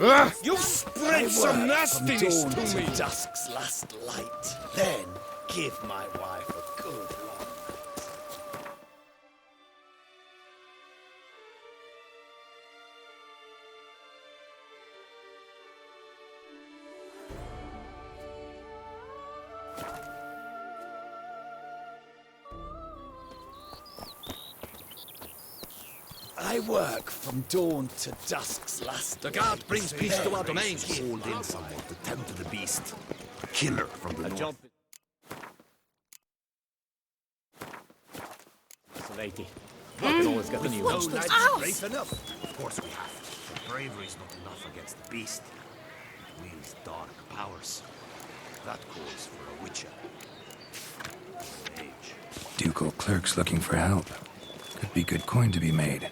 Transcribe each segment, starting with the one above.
You spread some nastiness from dawn to me! dusk's last light. Then give my wife a good long night. I work from dawn to dusk's last The guard brings peace to our domain. Hold in someone to tend to the beast. A killer from the north. It's a lady. I can always get the new one. No, lads, brave enough. Of course we have. But bravery's not enough against the beast. It wields dark powers. That calls for a witcher. An age. Ducal clerks looking for help. Could be good coin to be made.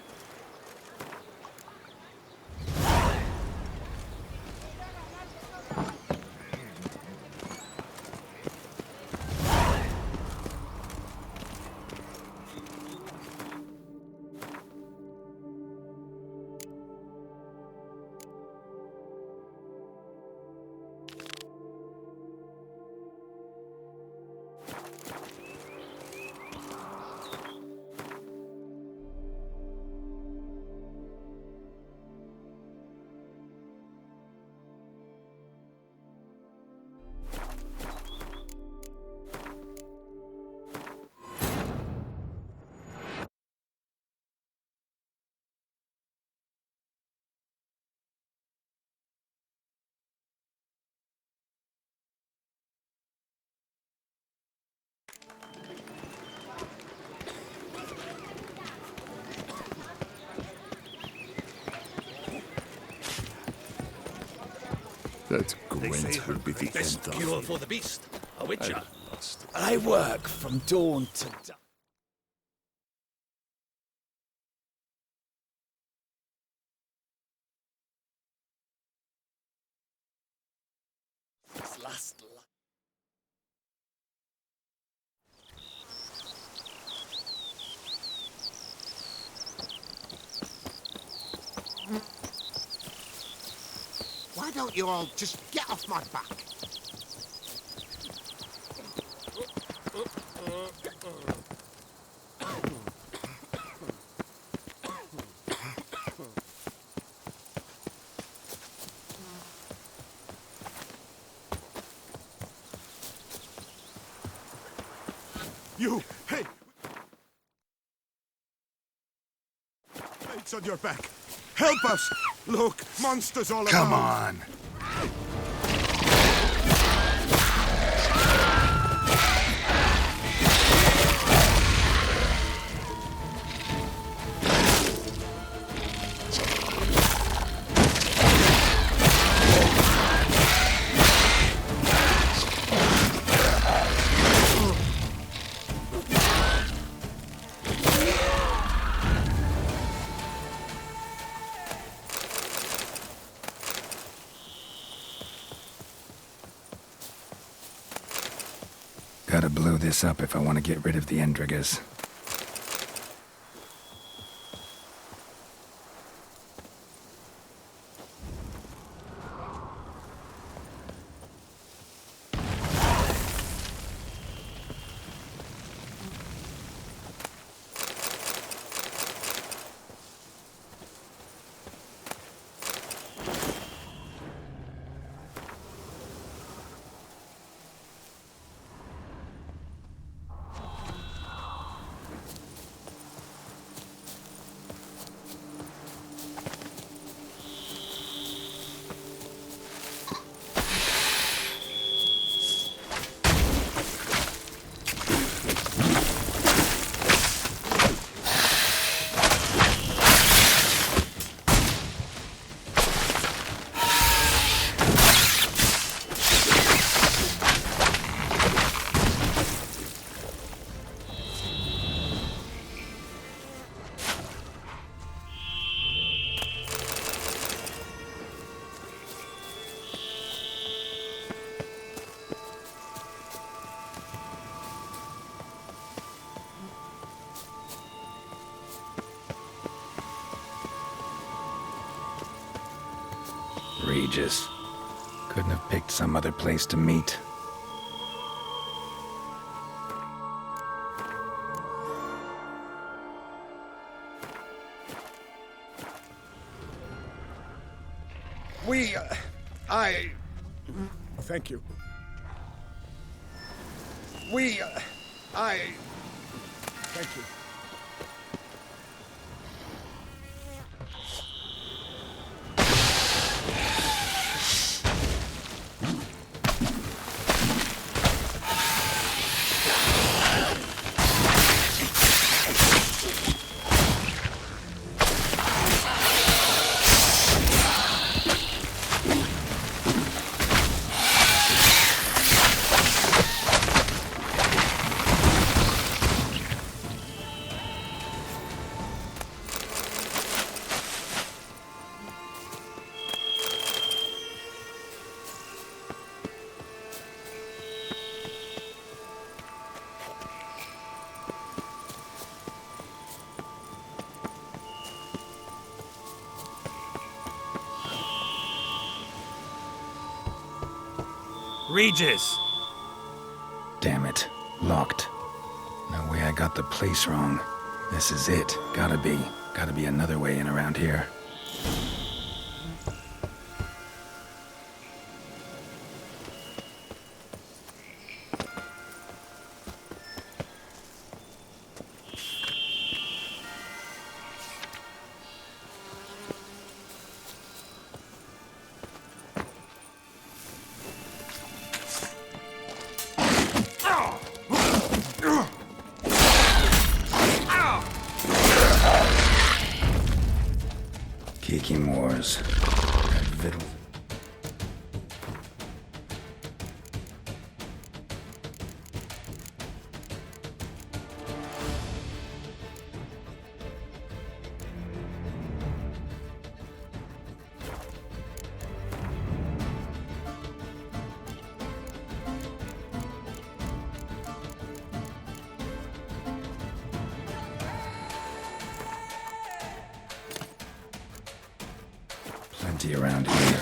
That Gwent will be the Best end cure of for the beast. A witcher. I work from dawn to dusk's last light. Why don't you all just get off my back? You, hey! Mates on your back. Help us! Look, monsters all around. Come on! Gotta blow this up if I want to get rid of the Endrigas. Regis. Couldn't have picked some other place to meet. Thank you. Thank you. Regis! Damn it. Locked. No way I got the place wrong. This is it. Gotta be. Gotta be another way in around here. Kicking wars. That fiddle. Plenty around here.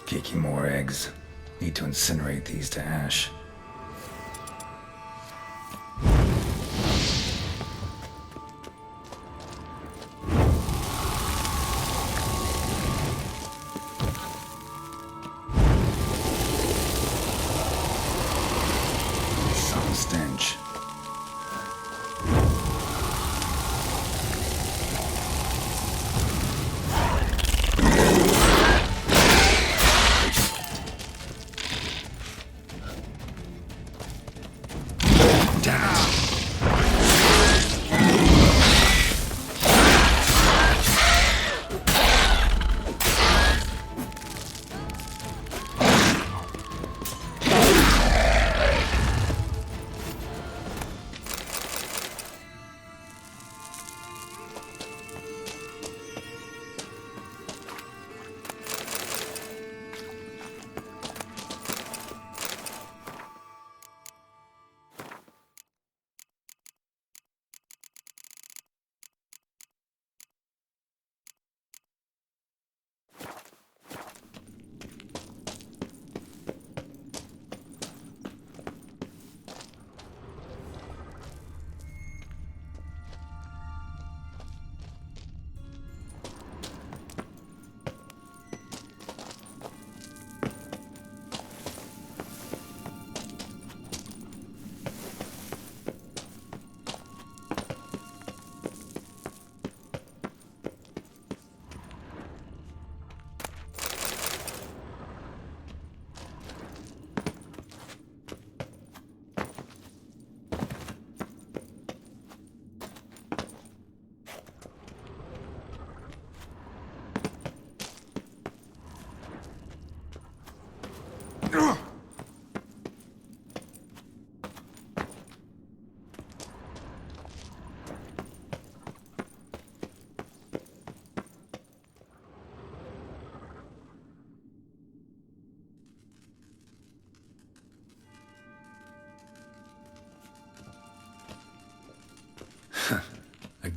Kicking more eggs. Need to incinerate these to ash. Some stench.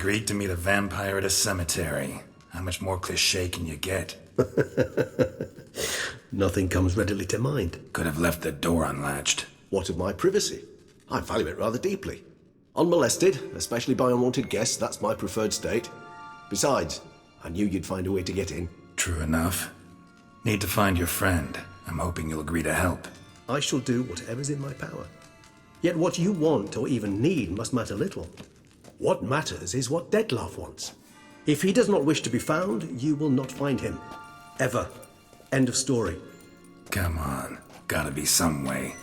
agreed to meet a vampire at a cemetery. How much more cliché can you get? Nothing comes readily to mind. Could have left the door unlatched. What of my privacy? I value it rather deeply. Unmolested, especially by unwanted guests, that's my preferred state. Besides, I knew you'd find a way to get in. True enough. Need to find your friend. I'm hoping you'll agree to help. I shall do whatever's in my power. Yet what you want or even need must matter little. What matters is what Dettlaff wants. If he does not wish to be found, you will not find him. Ever. End of story. Come on. Gotta be some way.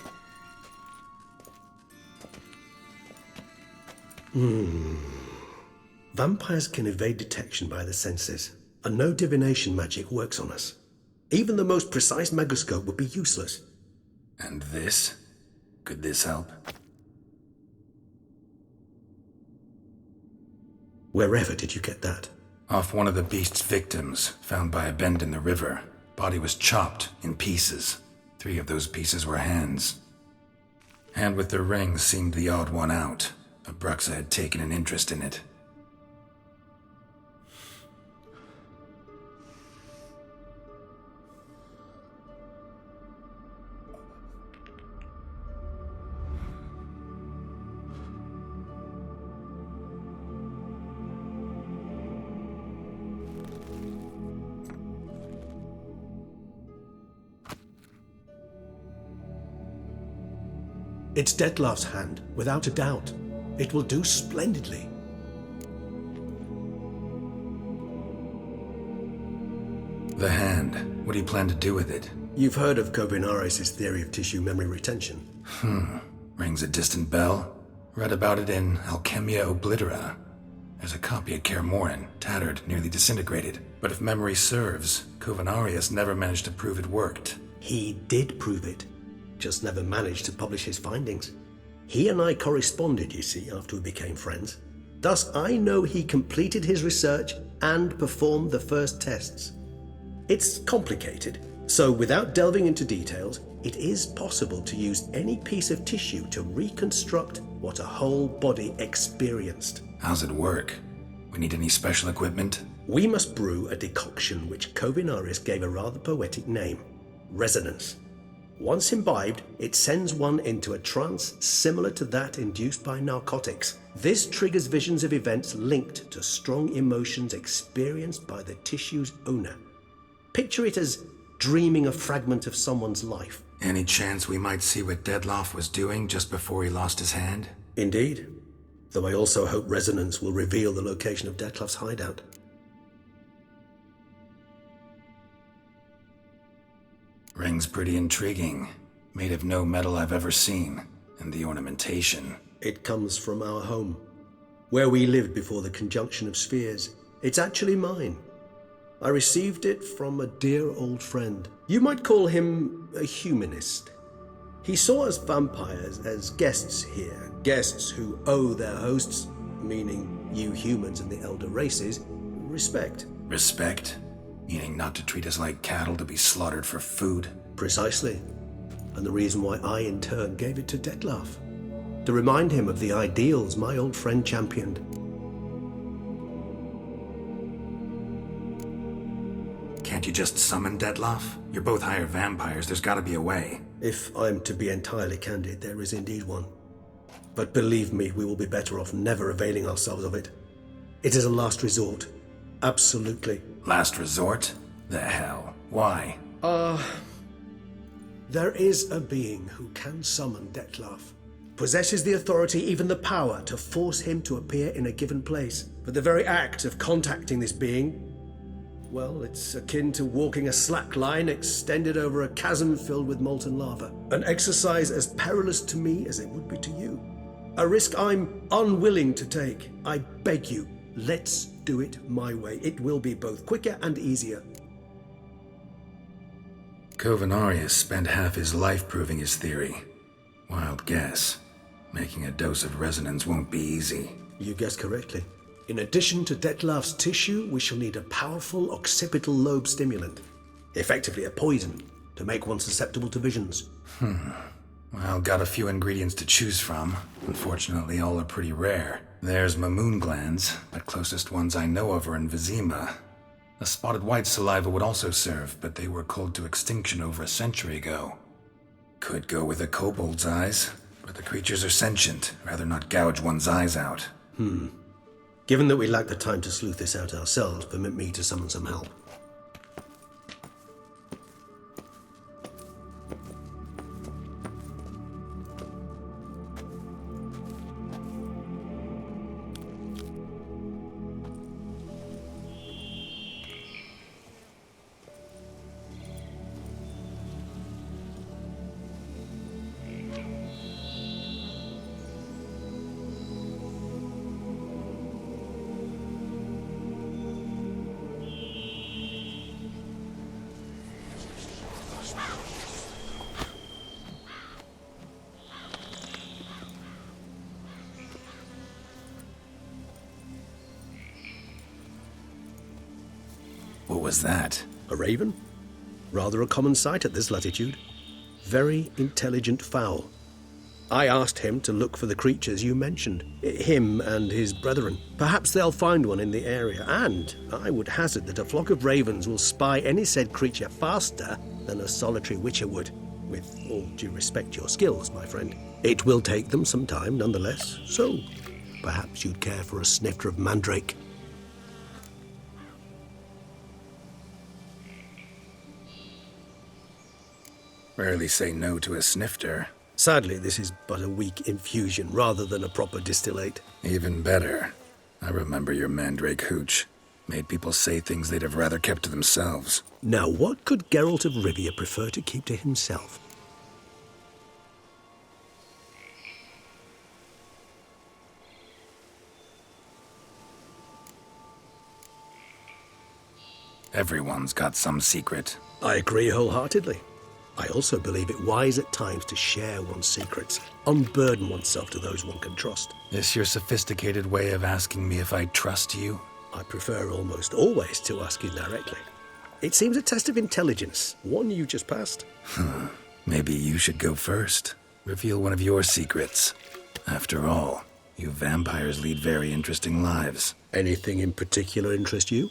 Vampires can evade detection by the senses, and no divination magic works on us. Even the most precise megoscope would be useless. And this? Could this help? Wherever did you get that? Off one of the beast's victims, found by a bend in the river. Body was chopped in pieces. 3 of those pieces were hands. Hand with the ring seemed the odd one out. Abruxa had taken an interest in it. It's Dettlaff's hand, without a doubt. It will do splendidly. The hand. What do you plan to do with it? You've heard of Kovinaris' theory of tissue memory retention. Rings a distant bell. Read about it in Alchemia Oblitera. There's a copy at Kaer Morhen, tattered, nearly disintegrated. But if memory serves, Kovinaris never managed to prove it worked. He did prove it, just never managed to publish his findings. He and I corresponded, you see, after we became friends. Thus, I know he completed his research and performed the first tests. It's complicated, so without delving into details, it is possible to use any piece of tissue to reconstruct what a whole body experienced. How's it work? We need any special equipment? We must brew a decoction which Kovinaris gave a rather poetic name, resonance. Once imbibed, it sends one into a trance similar to that induced by narcotics. This triggers visions of events linked to strong emotions experienced by the tissue's owner. Picture it as dreaming a fragment of someone's life. Any chance we might see what Dettlaff was doing just before he lost his hand? Indeed. Though I also hope resonance will reveal the location of Dettlaff's hideout. Ring's pretty intriguing. Made of no metal I've ever seen. And the ornamentation. It comes from our home, where we lived before the conjunction of spheres. It's actually mine. I received it from a dear old friend. You might call him a humanist. He saw us vampires as guests here, guests who owe their hosts, meaning you humans and the elder races, respect. Respect? Meaning not to treat us like cattle to be slaughtered for food? Precisely. And the reason why I in turn gave it to Dettlaff. To remind him of the ideals my old friend championed. Can't you just summon Dettlaff? You're both higher vampires, there's gotta be a way. If I'm to be entirely candid, there is indeed one. But believe me, we will be better off never availing ourselves of it. It is a last resort. Absolutely. Last resort? The hell? Why? There is a being who can summon Dettlaff. Possesses the authority, even the power, to force him to appear in a given place. But the very act of contacting this being, well, it's akin to walking a slack line extended over a chasm filled with molten lava. An exercise as perilous to me as it would be to you. A risk I'm unwilling to take. I beg you, let's do it my way. It will be both quicker and easier. Kovinaris spent half his life proving his theory. Wild guess. Making a dose of resonance won't be easy. You guessed correctly. In addition to Dettlaff's tissue, we shall need a powerful occipital lobe stimulant. Effectively a poison, to make one susceptible to visions. Well, got a few ingredients to choose from. Unfortunately, all are pretty rare. There's Mamoon glands, but closest ones I know of are in Vizima. A spotted white saliva would also serve, but they were culled to extinction over a century ago. Could go with a kobold's eyes, but the creatures are sentient. Rather not gouge one's eyes out. Given that we lack the time to sleuth this out ourselves, permit me to summon some help. What was that? A raven? Rather a common sight at this latitude. Very intelligent fowl. I asked him to look for the creatures you mentioned. Him and his brethren. Perhaps they'll find one in the area, and I would hazard that a flock of ravens will spy any said creature faster than a solitary witcher would. With all due respect to your skills, my friend. It will take them some time, nonetheless, so perhaps you'd care for a snifter of mandrake. Rarely say no to a snifter. Sadly, this is but a weak infusion rather than a proper distillate. Even better. I remember your mandrake hooch. Made people say things they'd have rather kept to themselves. Now, what could Geralt of Rivia prefer to keep to himself? Everyone's got some secret. I agree wholeheartedly. I also believe it wise at times to share one's secrets, unburden oneself to those one can trust. This your sophisticated way of asking me if I trust you? I prefer almost always to ask you directly. It seems a test of intelligence, one you just passed. Maybe you should go first. Reveal one of your secrets. After all, you vampires lead very interesting lives. Anything in particular interest you?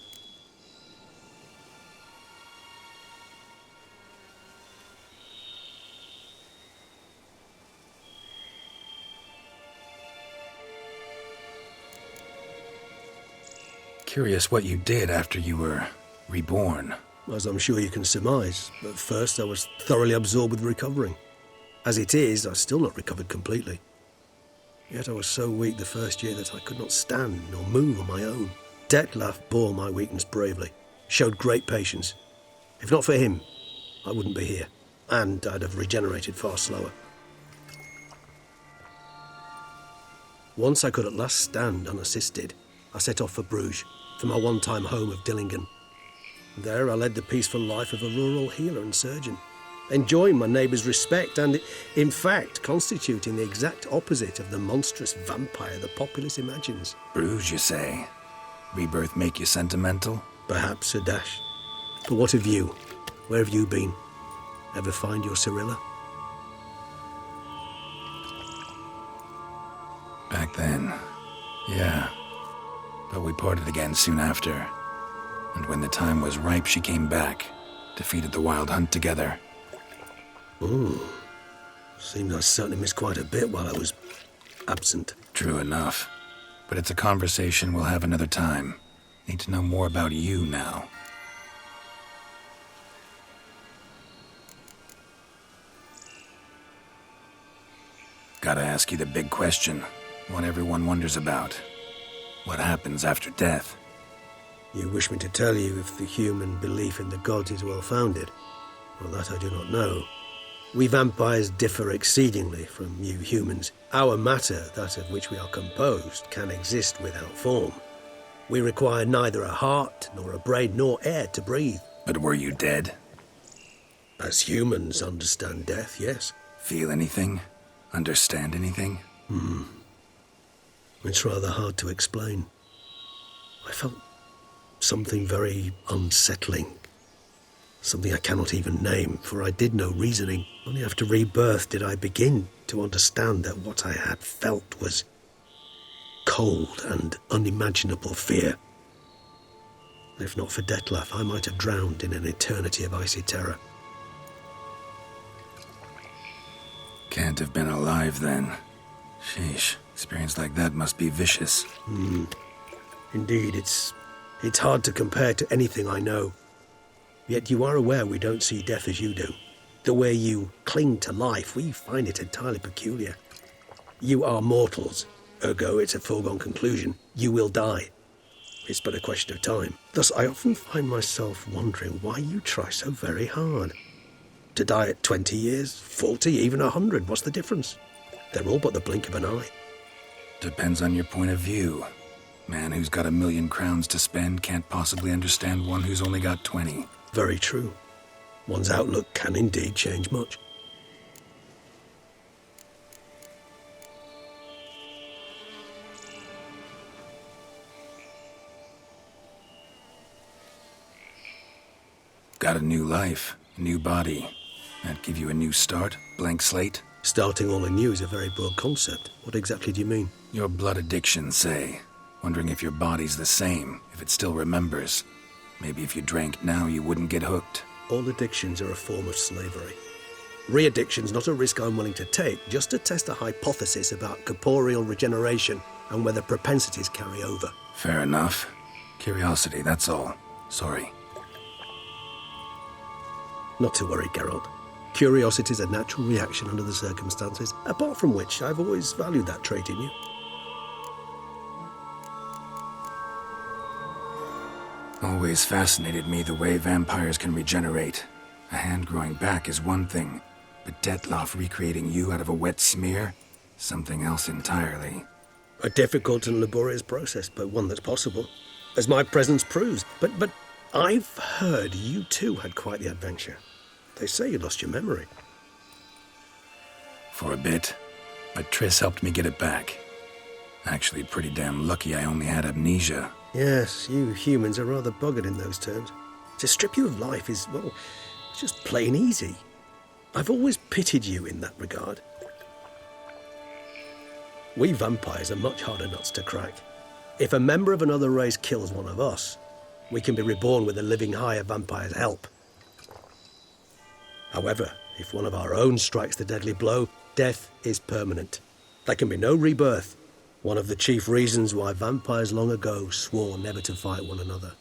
Curious what you did after you were reborn. As I'm sure you can surmise, at first I was thoroughly absorbed with recovering. As it is, I've still not recovered completely. Yet I was so weak the first year that I could not stand nor move on my own. Detlef bore my weakness bravely, showed great patience. If not for him, I wouldn't be here, and I'd have regenerated far slower. Once I could at last stand unassisted, I set off for Bruges, for my one-time home of Dillingen. There I led the peaceful life of a rural healer and surgeon, enjoying my neighbours' respect and, in fact, constituting the exact opposite of the monstrous vampire the populace imagines. Bruges, you say? Rebirth make you sentimental? Perhaps a dash. But what of you? Where have you been? Ever find your Cyrilla? Back then, yeah. But we parted again soon after. And when the time was ripe, she came back, defeated the Wild Hunt together. Ooh. Seems I certainly missed quite a bit while I was absent. True enough. But it's a conversation we'll have another time. Need to know more about you now. Gotta ask you the big question. One everyone wonders about. What happens after death? You wish me to tell you if the human belief in the gods is well-founded? Well, that I do not know. We vampires differ exceedingly from you humans. Our matter, that of which we are composed, can exist without form. We require neither a heart, nor a brain, nor air to breathe. But were you dead? As humans understand death, yes. Feel anything? Understand anything? It's rather hard to explain. I felt something very unsettling. Something I cannot even name, for I did no reasoning. Only after rebirth did I begin to understand that what I had felt was cold and unimaginable fear. If not for Detlef, I might have drowned in an eternity of icy terror. Can't have been alive then. Sheesh, experience like that must be vicious. Indeed, it's hard to compare to anything I know. Yet you are aware we don't see death as you do. The way you cling to life, we find it entirely peculiar. You are mortals, ergo it's a foregone conclusion. You will die. It's but a question of time. Thus, I often find myself wondering why you try so very hard. To die at 20 years, 40, even 100, what's the difference? They're all but the blink of an eye. Depends on your point of view. Man who's got 1,000,000 crowns to spend can't possibly understand one who's only got 20. Very true. One's outlook can indeed change much. Got a new life, a new body. That give you a new start? Blank slate? Starting all anew is a very broad concept. What exactly do you mean? Your blood addiction, say. Wondering if your body's the same, if it still remembers. Maybe if you drank now, you wouldn't get hooked. All addictions are a form of slavery. Re-addiction's not a risk I'm willing to take, just to test a hypothesis about corporeal regeneration and whether propensities carry over. Fair enough. Curiosity, that's all. Sorry. Not to worry, Geralt. Curiosity is a natural reaction under the circumstances, apart from which I've always valued that trait in you. Always fascinated me the way vampires can regenerate. A hand growing back is one thing, but Detlef recreating you out of a wet smear? Something else entirely. A difficult and laborious process, but one that's possible, as my presence proves. But I've heard you too had quite the adventure. They say you lost your memory. For a bit, but Triss helped me get it back. Actually, pretty damn lucky I only had amnesia. Yes, you humans are rather buggered in those terms. To strip you of life is, well, it's just plain easy. I've always pitied you in that regard. We vampires are much harder nuts to crack. If a member of another race kills one of us, we can be reborn with a living higher vampire's help. However, if one of our own strikes the deadly blow, death is permanent. There can be no rebirth. One of the chief reasons why vampires long ago swore never to fight one another.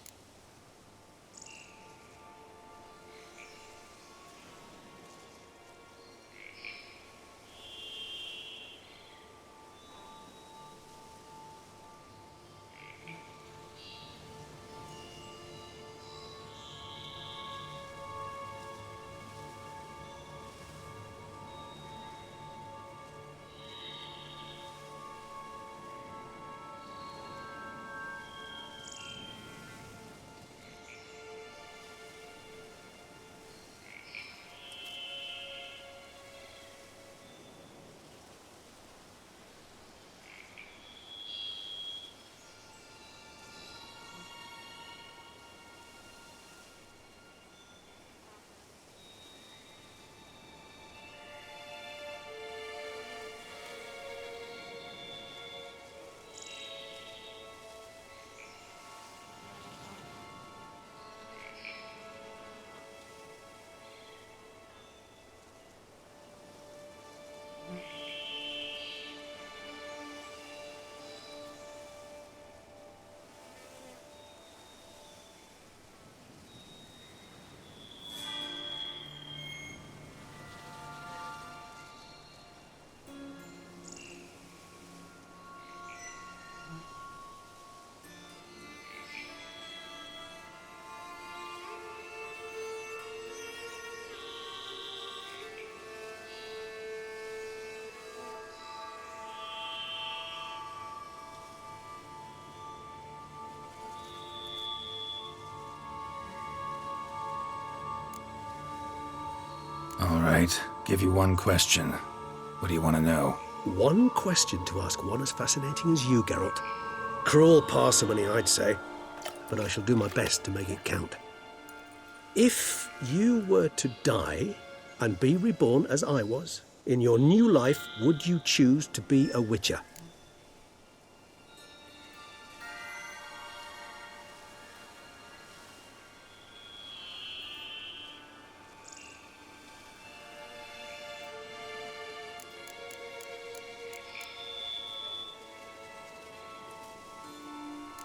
All right, give you one question. What do you want to know? One question to ask one as fascinating as you, Geralt. Cruel parsimony, I'd say, but I shall do my best to make it count. If you were to die and be reborn as I was, in your new life, would you choose to be a witcher?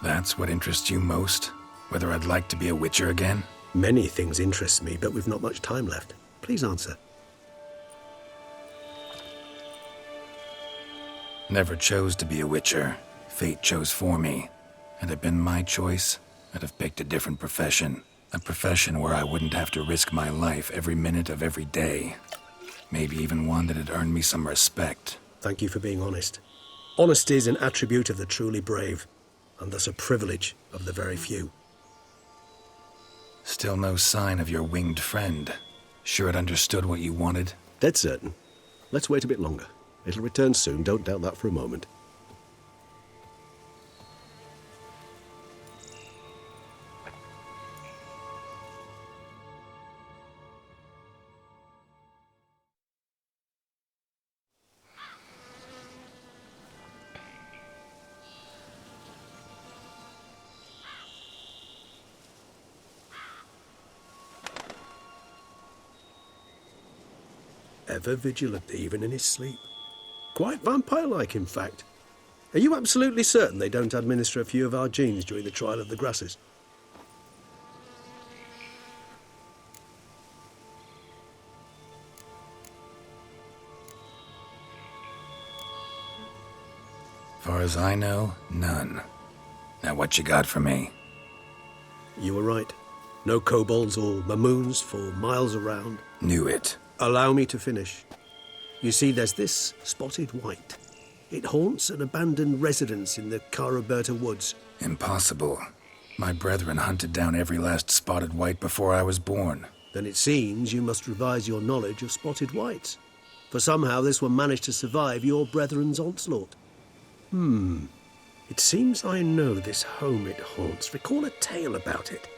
That's what interests you most? Whether I'd like to be a witcher again? Many things interest me, but we've not much time left. Please answer. Never chose to be a witcher. Fate chose for me. Had it been my choice, I'd have picked a different profession. A profession where I wouldn't have to risk my life every minute of every day. Maybe even one that'd earn me some respect. Thank you for being honest. Honesty is an attribute of the truly brave, and thus a privilege of the very few. Still no sign of your winged friend. Sure it understood what you wanted? Dead certain. Let's wait a bit longer. It'll return soon, don't doubt that for a moment. Ever vigilant, even in his sleep. Quite vampire-like, in fact. Are you absolutely certain they don't administer a few of our genes during the trial of the grasses? Far as I know, none. Now what you got for me? You were right. No kobolds or mamoons for miles around. Knew it. Allow me to finish. You see, there's this spotted white. It haunts an abandoned residence in the Caraberta woods. Impossible. My brethren hunted down every last spotted white before I was born. Then it seems you must revise your knowledge of spotted whites. For somehow this one managed to survive your brethren's onslaught. It seems I know this home it haunts. Recall a tale about it.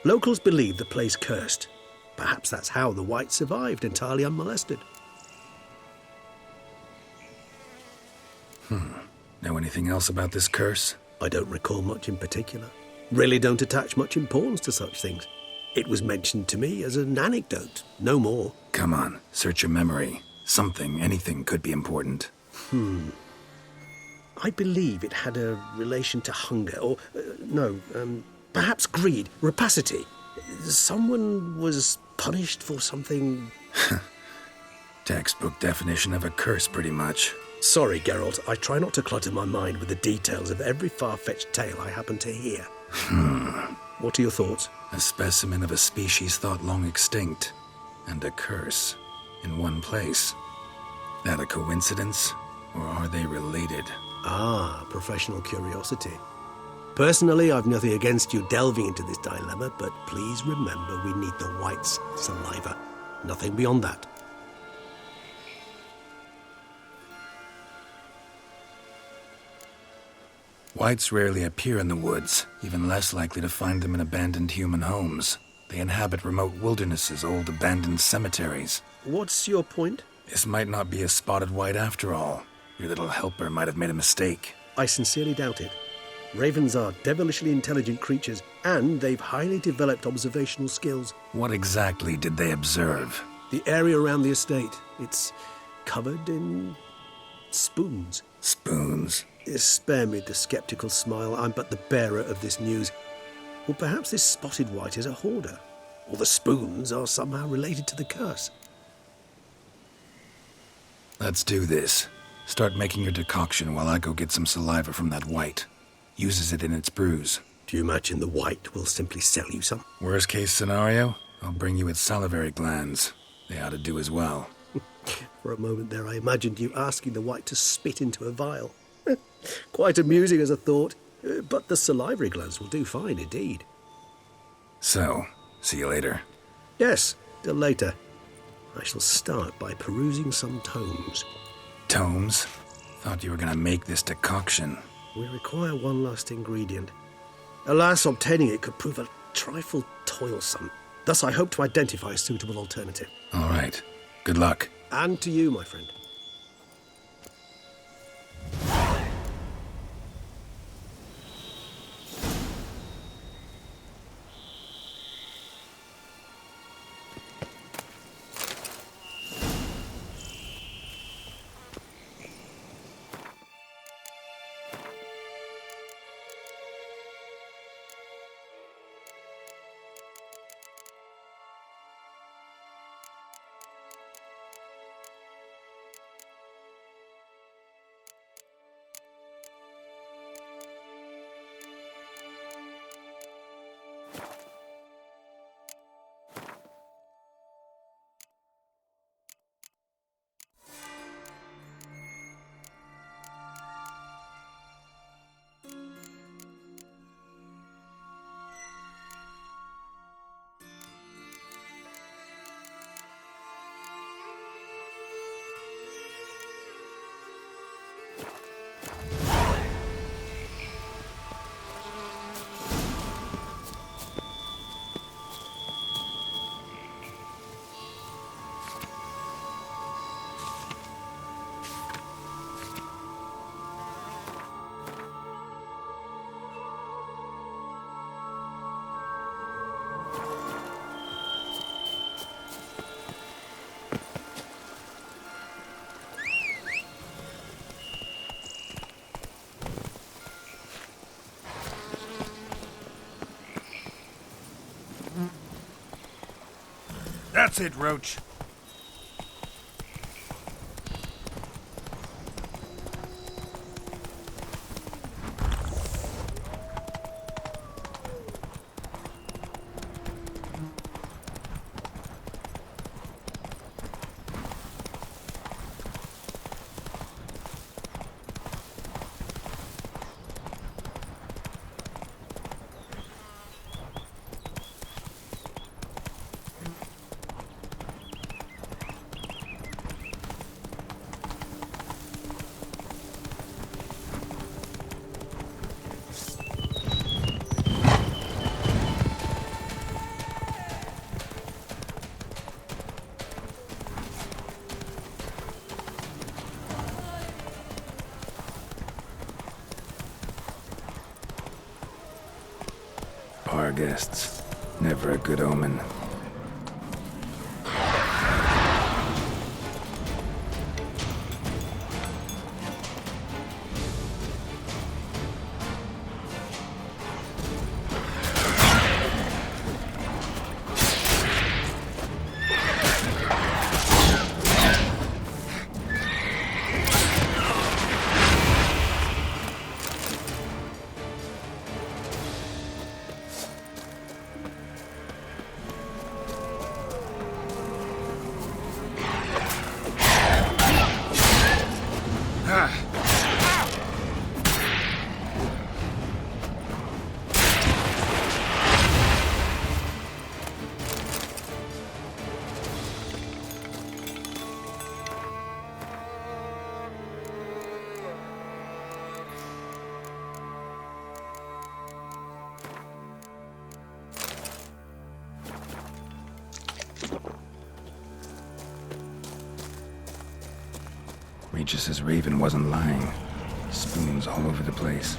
Locals believe the place cursed. Perhaps that's how the white survived entirely unmolested. Know anything else about this curse? I don't recall much in particular. Really don't attach much importance to such things. It was mentioned to me as an anecdote, no more. Come on, search your memory. Something, anything could be important. I believe it had a relation to hunger, or, perhaps greed, rapacity. Someone was punished for something. Textbook definition of a curse, pretty much. Sorry, Geralt, I try not to clutter my mind with the details of every far-fetched tale I happen to hear. What are your thoughts? A specimen of a species thought long extinct, and a curse, in one place. That a coincidence, or are they related? Ah, professional curiosity. Personally, I've nothing against you delving into this dilemma, but please remember we need the white's saliva. Nothing beyond that. Whites rarely appear in the woods, even less likely to find them in abandoned human homes. They inhabit remote wildernesses, old abandoned cemeteries. What's your point? This might not be a spotted white after all. Your little helper might have made a mistake. I sincerely doubt it. Ravens are devilishly intelligent creatures, and they've highly developed observational skills. What exactly did they observe? The area around the estate, it's covered in spoons. Spoons? Spare me the skeptical smile. I'm but the bearer of this news. Or perhaps this spotted white is a hoarder. Or the spoons are somehow related to the curse. Let's do this. Start making your decoction while I go get some saliva from that white. Uses it in its brews. Do you imagine the white will simply sell you some? Worst case scenario, I'll bring you its salivary glands. They ought to do as well. For a moment there, I imagined you asking the white to spit into a vial. Quite amusing as a thought, but the salivary glands will do fine indeed. So, see you later. Yes, till later. I shall start by perusing some tomes. Tomes? Thought you were gonna make this decoction. We require one last ingredient. Alas, obtaining it could prove a trifle toilsome. Thus, I hope to identify a suitable alternative. All right. Good luck. And to you, my friend. That's it, Roach. Our guests. Never a good omen. Regis's raven wasn't lying. Spoons all over the place.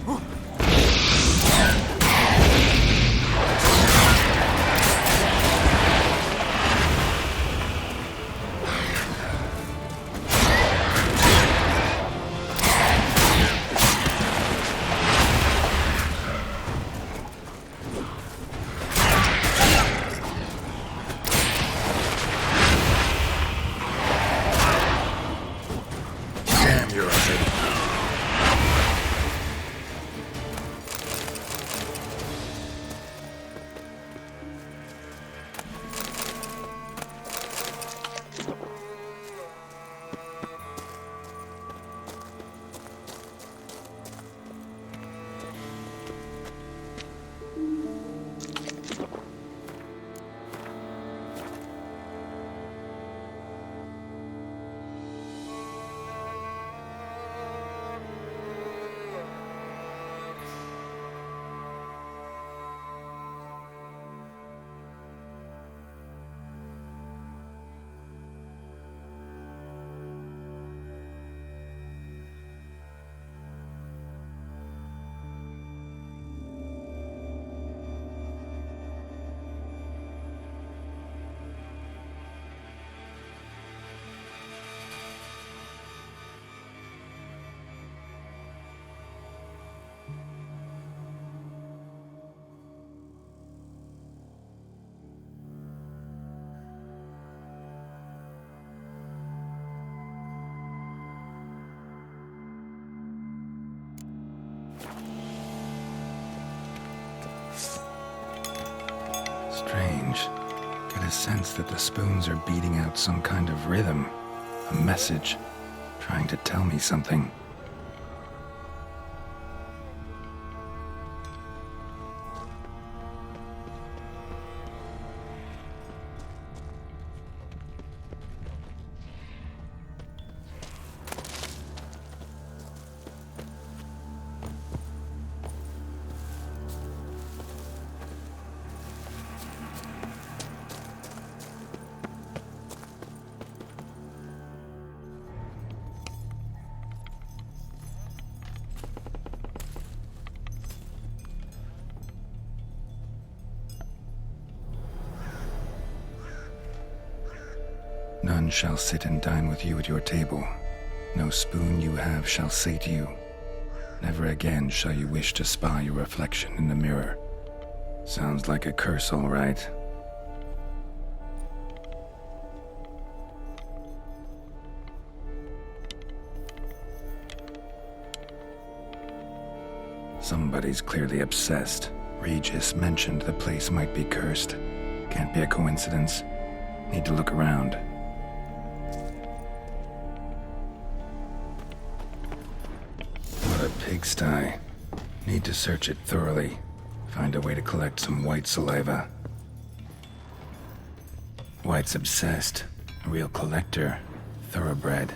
Strange. Get a sense that the spoons are beating out some kind of rhythm. A message. Trying to tell me something. None shall sit and dine with you at your table. No spoon you have shall sate you. Never again shall you wish to spy your reflection in the mirror. Sounds like a curse, all right. Somebody's clearly obsessed. Regis mentioned the place might be cursed. Can't be a coincidence. Need to look around. What a pigsty. Need to search it thoroughly. Find a way to collect some white saliva. White's obsessed. A real collector. Thoroughbred.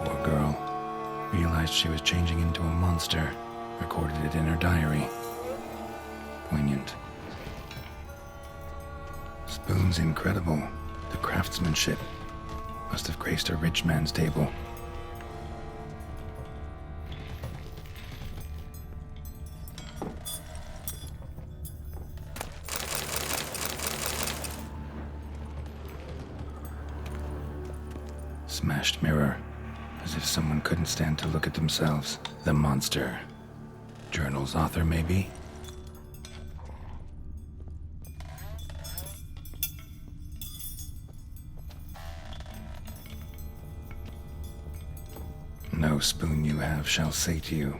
Poor girl. Realized she was changing into a monster. Recorded it in her diary. Poignant. Spoon's incredible. The craftsmanship. Must have graced a rich man's table. Smashed mirror. As if someone couldn't stand to look at themselves. The monster. Journal's author, maybe? No spoon you have shall sate you.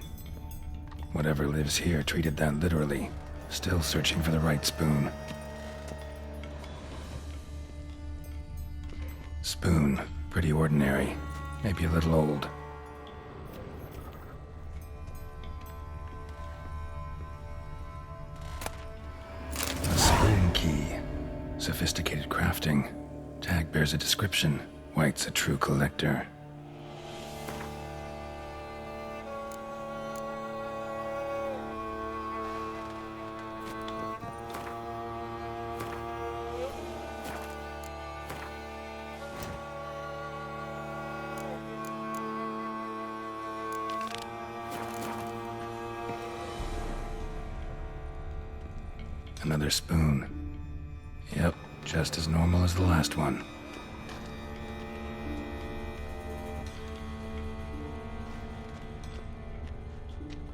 Whatever lives here treated that literally. Still searching for the right spoon. Spoon. Pretty ordinary. Maybe a little old. A spoon key. Sophisticated crafting. Tag bears a description. White's a true collector. Another spoon. Yep, just as normal as the last one.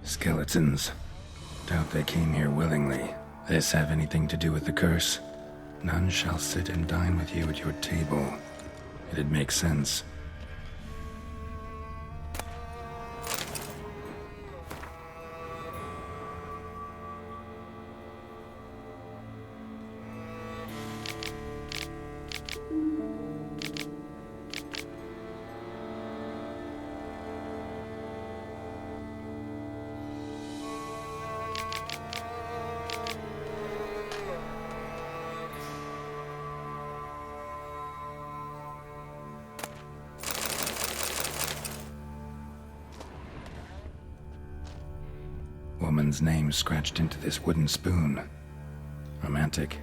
Skeletons. Doubt they came here willingly. This have anything to do with the curse? None shall sit and dine with you at your table. It'd make sense. man's name scratched into this wooden spoon. Romantic.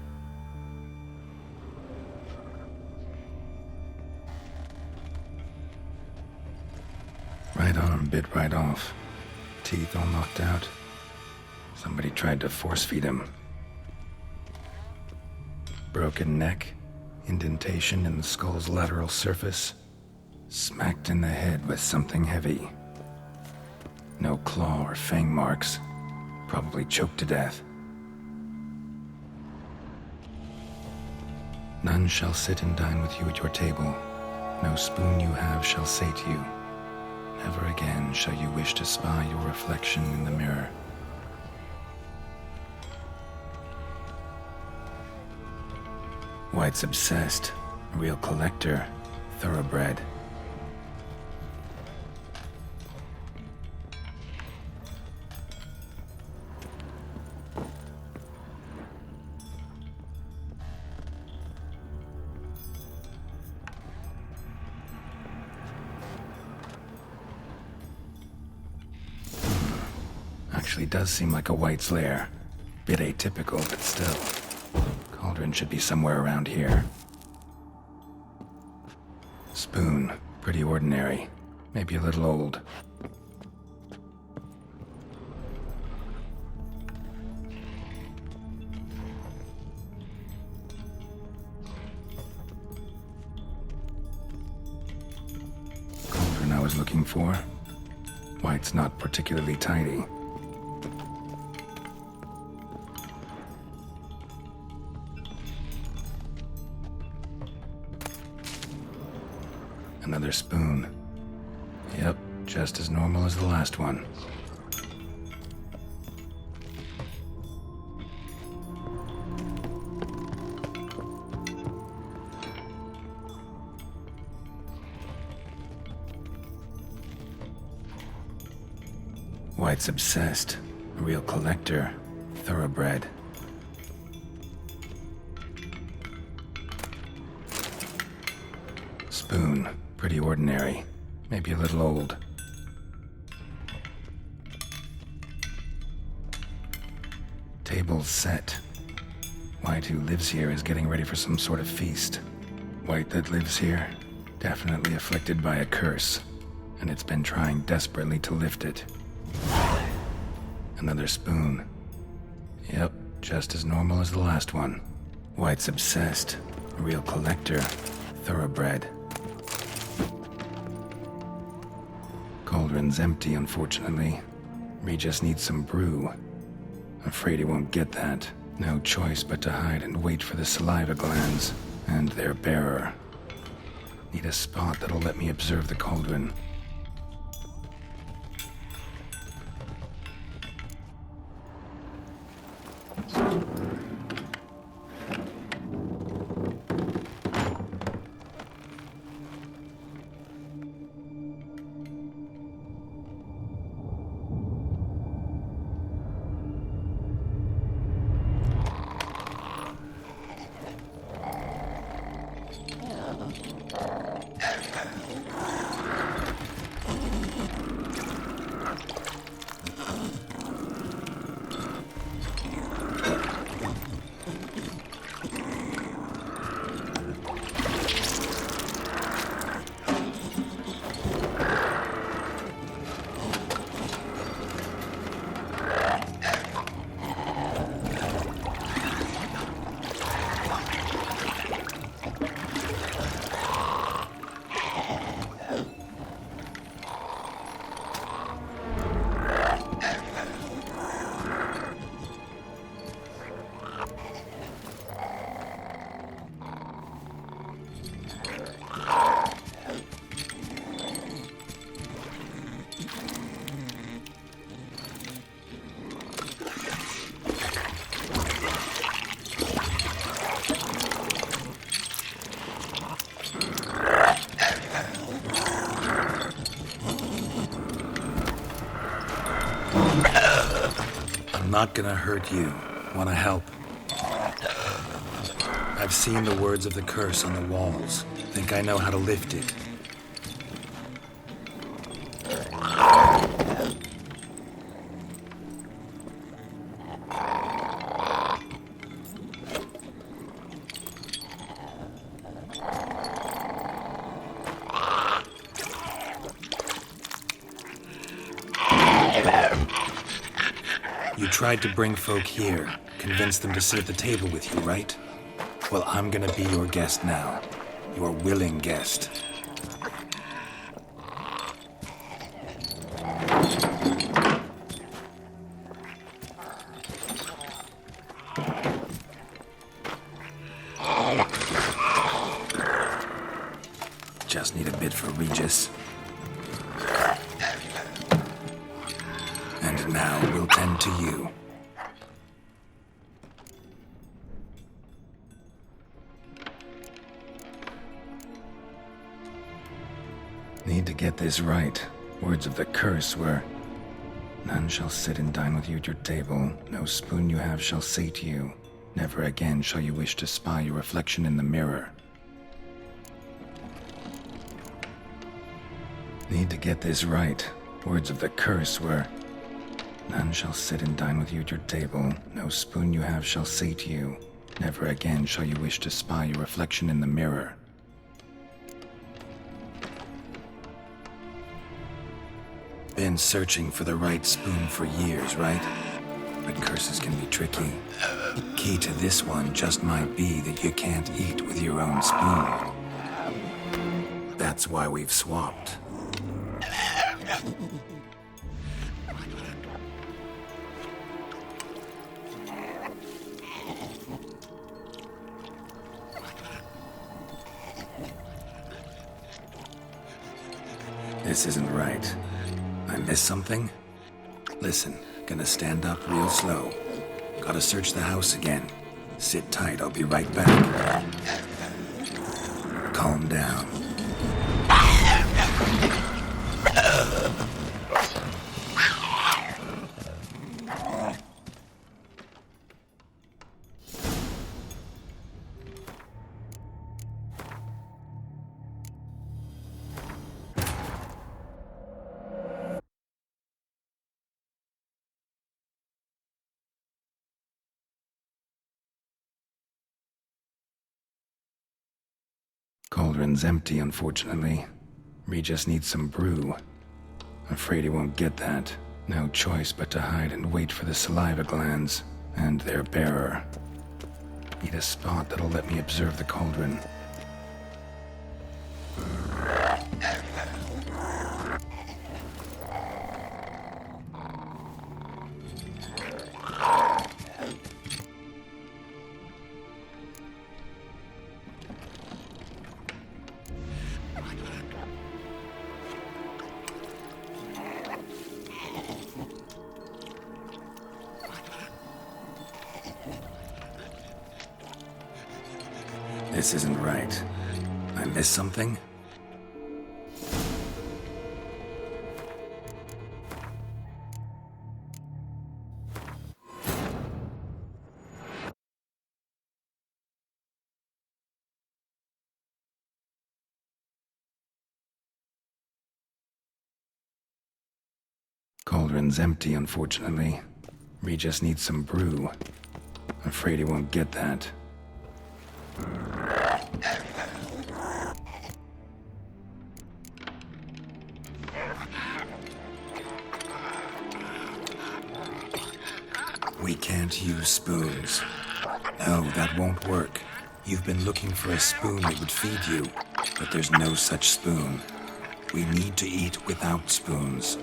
Right arm bit right off. Teeth all knocked out. Somebody tried to force feed him. Broken neck, indentation in the skull's lateral surface, smacked in the head with something heavy. No claw or fang marks, probably choked to death. None shall sit and dine with you at your table. No spoon you have shall sate you. Never again shall you wish to spy your reflection in the mirror. White's obsessed, a real collector, thoroughbred. Actually does seem like a White's lair. Bit atypical, but still. Cauldron should be somewhere around here. Spoon, pretty ordinary. Maybe a little old. Cauldron I was looking for. White's not particularly tidy. Another spoon. Yep, just as normal as the last one. White's obsessed, a real collector, thoroughbred. Spoon, pretty ordinary, maybe a little old. Table's set. White who lives here is getting ready for some sort of feast. White that lives here, definitely afflicted by a curse, and it's been trying desperately to lift it. Another spoon. Yep, just as normal as the last one. White's obsessed, a real collector, thoroughbred. Cauldron's empty, unfortunately. Regis needs some brew. Afraid he won't get that. No choice but to hide and wait for the saliva glands and their bearer. Need a spot that'll let me observe the cauldron. I'm not gonna hurt you. Wanna help? I've seen the words of the curse on the walls. Think I know how to lift it. tried to bring folk here, convince them to sit at the table with you, right? Well, I'm gonna be your guest now. Your willing guest. Just need a bit for Regis. And now we'll tend to you. Need to get this right. Words of the curse were, "None shall sit and dine with you at your table. No spoon you have shall sate you. Never again shall you wish to spy your reflection in the mirror." Need to get this right. Words of the curse were, "None shall sit and dine with you at your table. No spoon you have shall sate you. Never again shall you wish to spy your reflection in the mirror." Been searching for the right spoon for years, right? But curses can be tricky. Key to this one just might be that you can't eat with your own spoon. That's why we've swapped. This isn't right. I missed something? Listen, gonna stand up real slow. Gotta search the house again. Sit tight, I'll be right back. Calm down. Cauldron's empty, unfortunately. Regis needs some brew. Afraid he won't get that. No choice but to hide and wait for the saliva glands and their bearer. Need a spot that'll let me observe the cauldron. This isn't right. I missed something? Cauldron's empty, unfortunately. Regis needs some brew. Afraid he won't get that. We can't use spoons. No, that won't work. You've been looking for a spoon that would feed you, but there's no such spoon. We need to eat without spoons.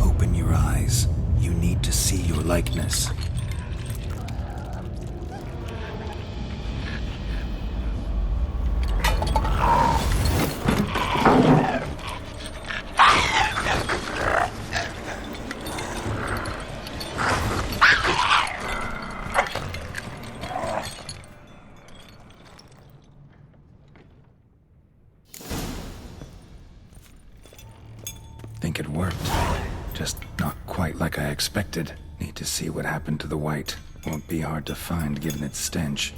Open your eyes. You need to see your likeness. Think it worked. Just not quite like I expected. Need to see what happened to the white. Won't be hard to find given its stench.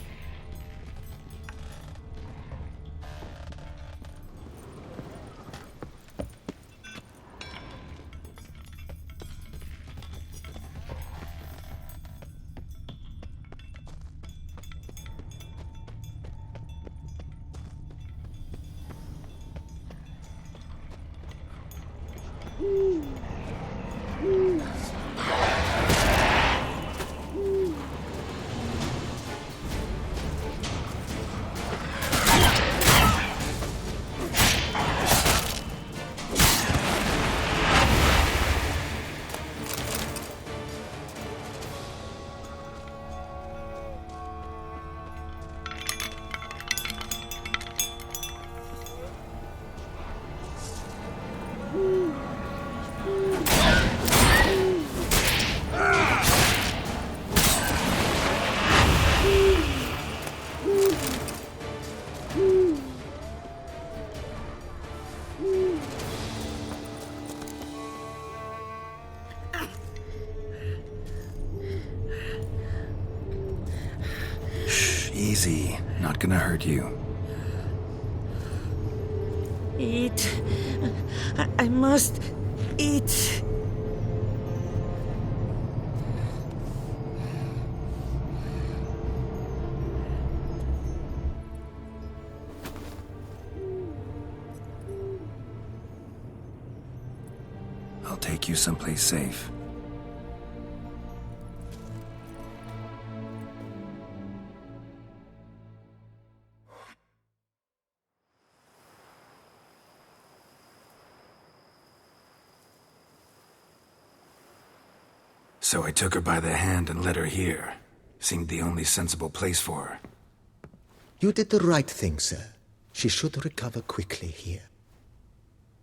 Easy. Not gonna hurt you. Eat. I must eat. I'll take you someplace safe. So I took her by the hand and led her here. Seemed the only sensible place for her. You did the right thing, sir. She should recover quickly here.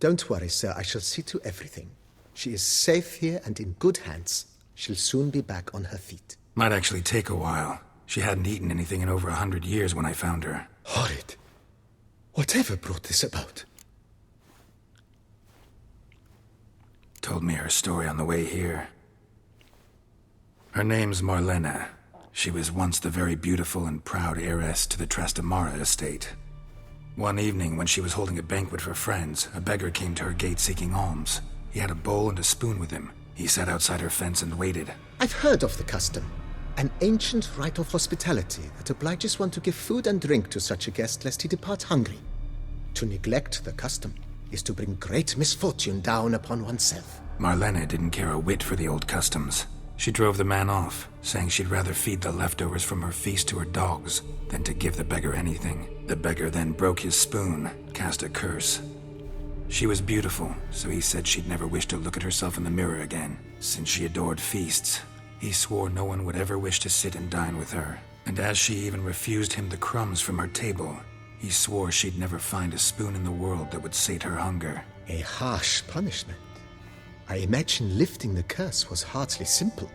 Don't worry, sir. I shall see to everything. She is safe here and in good hands. She'll soon be back on her feet. Might actually take a while. She hadn't eaten anything in over 100 years when I found her. Horrid. Whatever brought this about? Told me her story on the way here. Her name's Marlena. She was once the very beautiful and proud heiress to the Trastamara estate. One evening, when she was holding a banquet for friends, a beggar came to her gate seeking alms. He had a bowl and a spoon with him. He sat outside her fence and waited. I've heard of the custom. An ancient rite of hospitality that obliges one to give food and drink to such a guest lest he depart hungry. To neglect the custom is to bring great misfortune down upon oneself. Marlena didn't care a whit for the old customs. She drove the man off, saying she'd rather feed the leftovers from her feast to her dogs than to give the beggar anything. The beggar then broke his spoon, cast a curse. She was beautiful, so he said she'd never wish to look at herself in the mirror again. Since she adored feasts, he swore no one would ever wish to sit and dine with her. And as she even refused him the crumbs from her table, he swore she'd never find a spoon in the world that would sate her hunger. A harsh punishment. I imagine lifting the curse was hardly simple.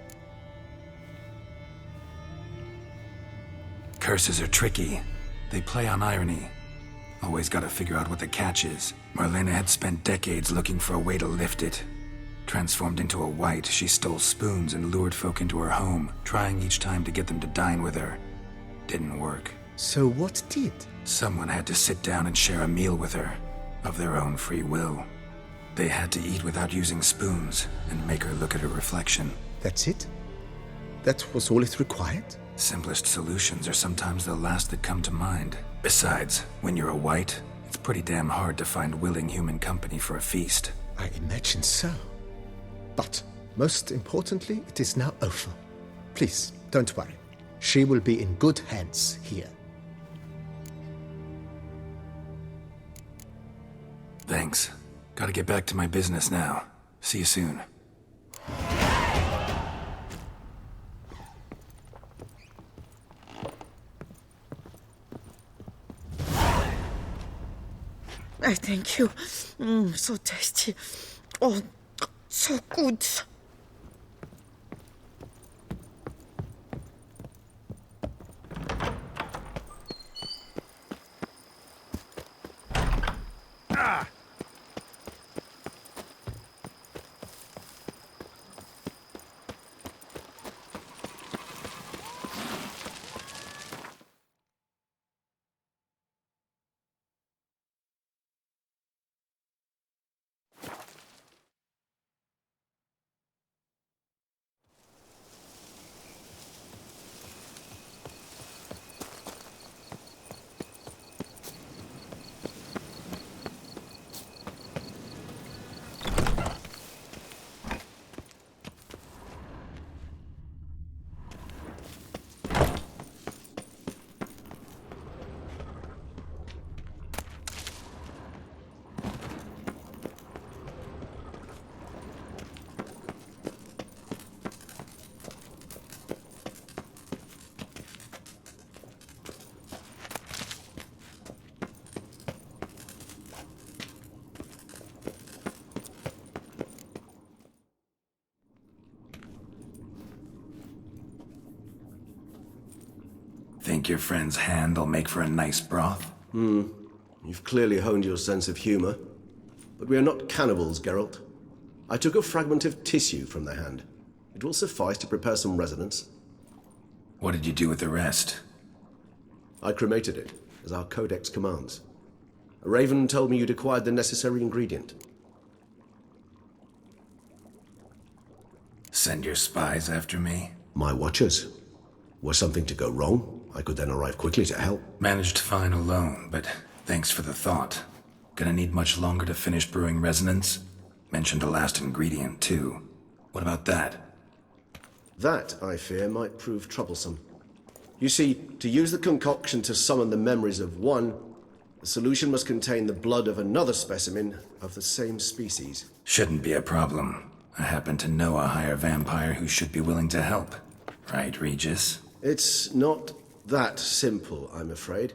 Curses are tricky. They play on irony. Always gotta figure out what the catch is. Marlena had spent decades looking for a way to lift it. Transformed into a wight, she stole spoons and lured folk into her home, trying each time to get them to dine with her. Didn't work. So what did? Someone had to sit down and share a meal with her, of their own free will. They had to eat without using spoons, and make her look at her reflection. That's it? That was all it required? Simplest solutions are sometimes the last that come to mind. Besides, when you're a wight, it's pretty damn hard to find willing human company for a feast. I imagine so. But, most importantly, it is now over. Please, don't worry. She will be in good hands here. Thanks. Gotta get back to my business now. See you soon. I thank you. So tasty. Oh, so good. Think your friend's hand'll make for a nice broth? You've clearly honed your sense of humor. But we are not cannibals, Geralt. I took a fragment of tissue from the hand. It will suffice to prepare some resonance. What did you do with the rest? I cremated it, as our codex commands. A raven told me you'd acquired the necessary ingredient. Send your spies after me? My watchers. Were something to go wrong, I could then arrive quickly to help. Managed fine alone, but thanks for the thought. Gonna need much longer to finish brewing resonance? Mentioned a last ingredient, too. What about that? That, I fear, might prove troublesome. You see, to use the concoction to summon the memories of one, the solution must contain the blood of another specimen of the same species. Shouldn't be a problem. I happen to know a higher vampire who should be willing to help. Right, Regis? It's not that simple, I'm afraid.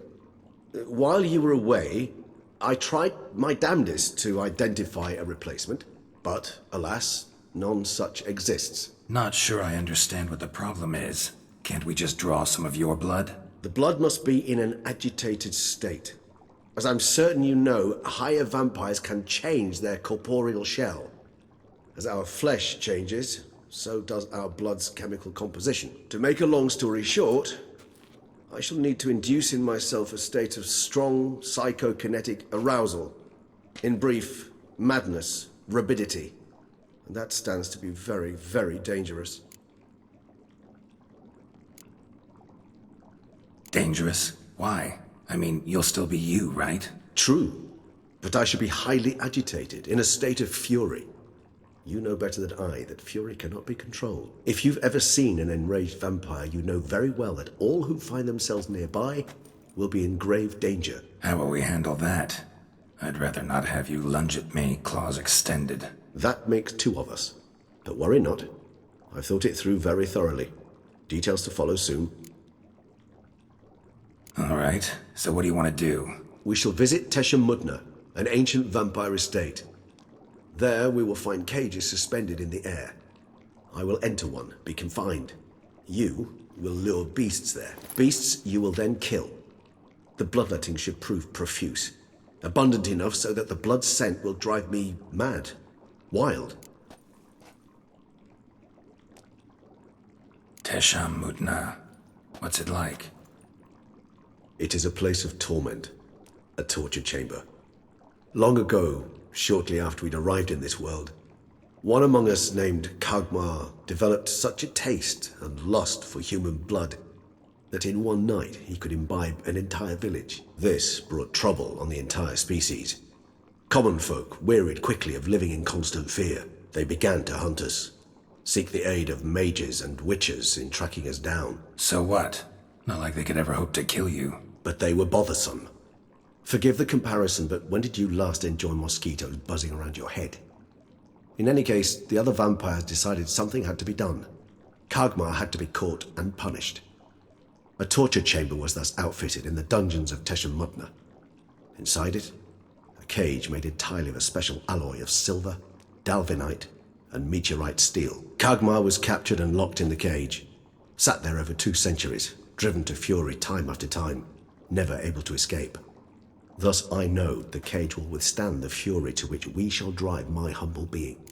While you were away, I tried my damnedest to identify a replacement, but alas, none such exists. Not sure I understand what the problem is. Can't we just draw some of your blood? The blood must be in an agitated state. As I'm certain you know, higher vampires can change their corporeal shell. As our flesh changes, so does our blood's chemical composition. To make a long story short, I shall need to induce in myself a state of strong psychokinetic arousal. In brief, madness, rabidity. And that stands to be very, very dangerous. Dangerous? Why? I mean, you'll still be you, right? True, but I should be highly agitated, in a state of fury. You know better than I that fury cannot be controlled. If you've ever seen an enraged vampire, you know very well that all who find themselves nearby will be in grave danger. How will we handle that? I'd rather not have you lunge at me, claws extended. That makes two of us. But worry not. I've thought it through very thoroughly. Details to follow soon. All right, so what do you want to do? We shall visit Teshem Mudna, an ancient vampire estate. There we will find cages suspended in the air. I will enter one, be confined. You will lure beasts there. Beasts you will then kill. The bloodletting should prove profuse. Abundant enough so that the blood scent will drive me mad. Wild. Teshem Mudna. What's it like? It is a place of torment. A torture chamber. Long ago, shortly after we'd arrived in this world, one among us named Kagmar developed such a taste and lust for human blood that in one night he could imbibe an entire village. This brought trouble on the entire species. Common folk wearied quickly of living in constant fear. They began to hunt us, seek the aid of mages and witches in tracking us down. So what? Not like they could ever hope to kill you. But they were bothersome. Forgive the comparison, but when did you last enjoy mosquitoes buzzing around your head? In any case, the other vampires decided something had to be done. Kagmar had to be caught and punished. A torture chamber was thus outfitted in the dungeons of Teshem Mudna. Inside it, a cage made entirely of a special alloy of silver, dalvinite, and meteorite steel. Kagmar was captured and locked in the cage. Sat there over 2 centuries, driven to fury time after time, never able to escape. Thus I know the cage will withstand the fury to which we shall drive my humble being.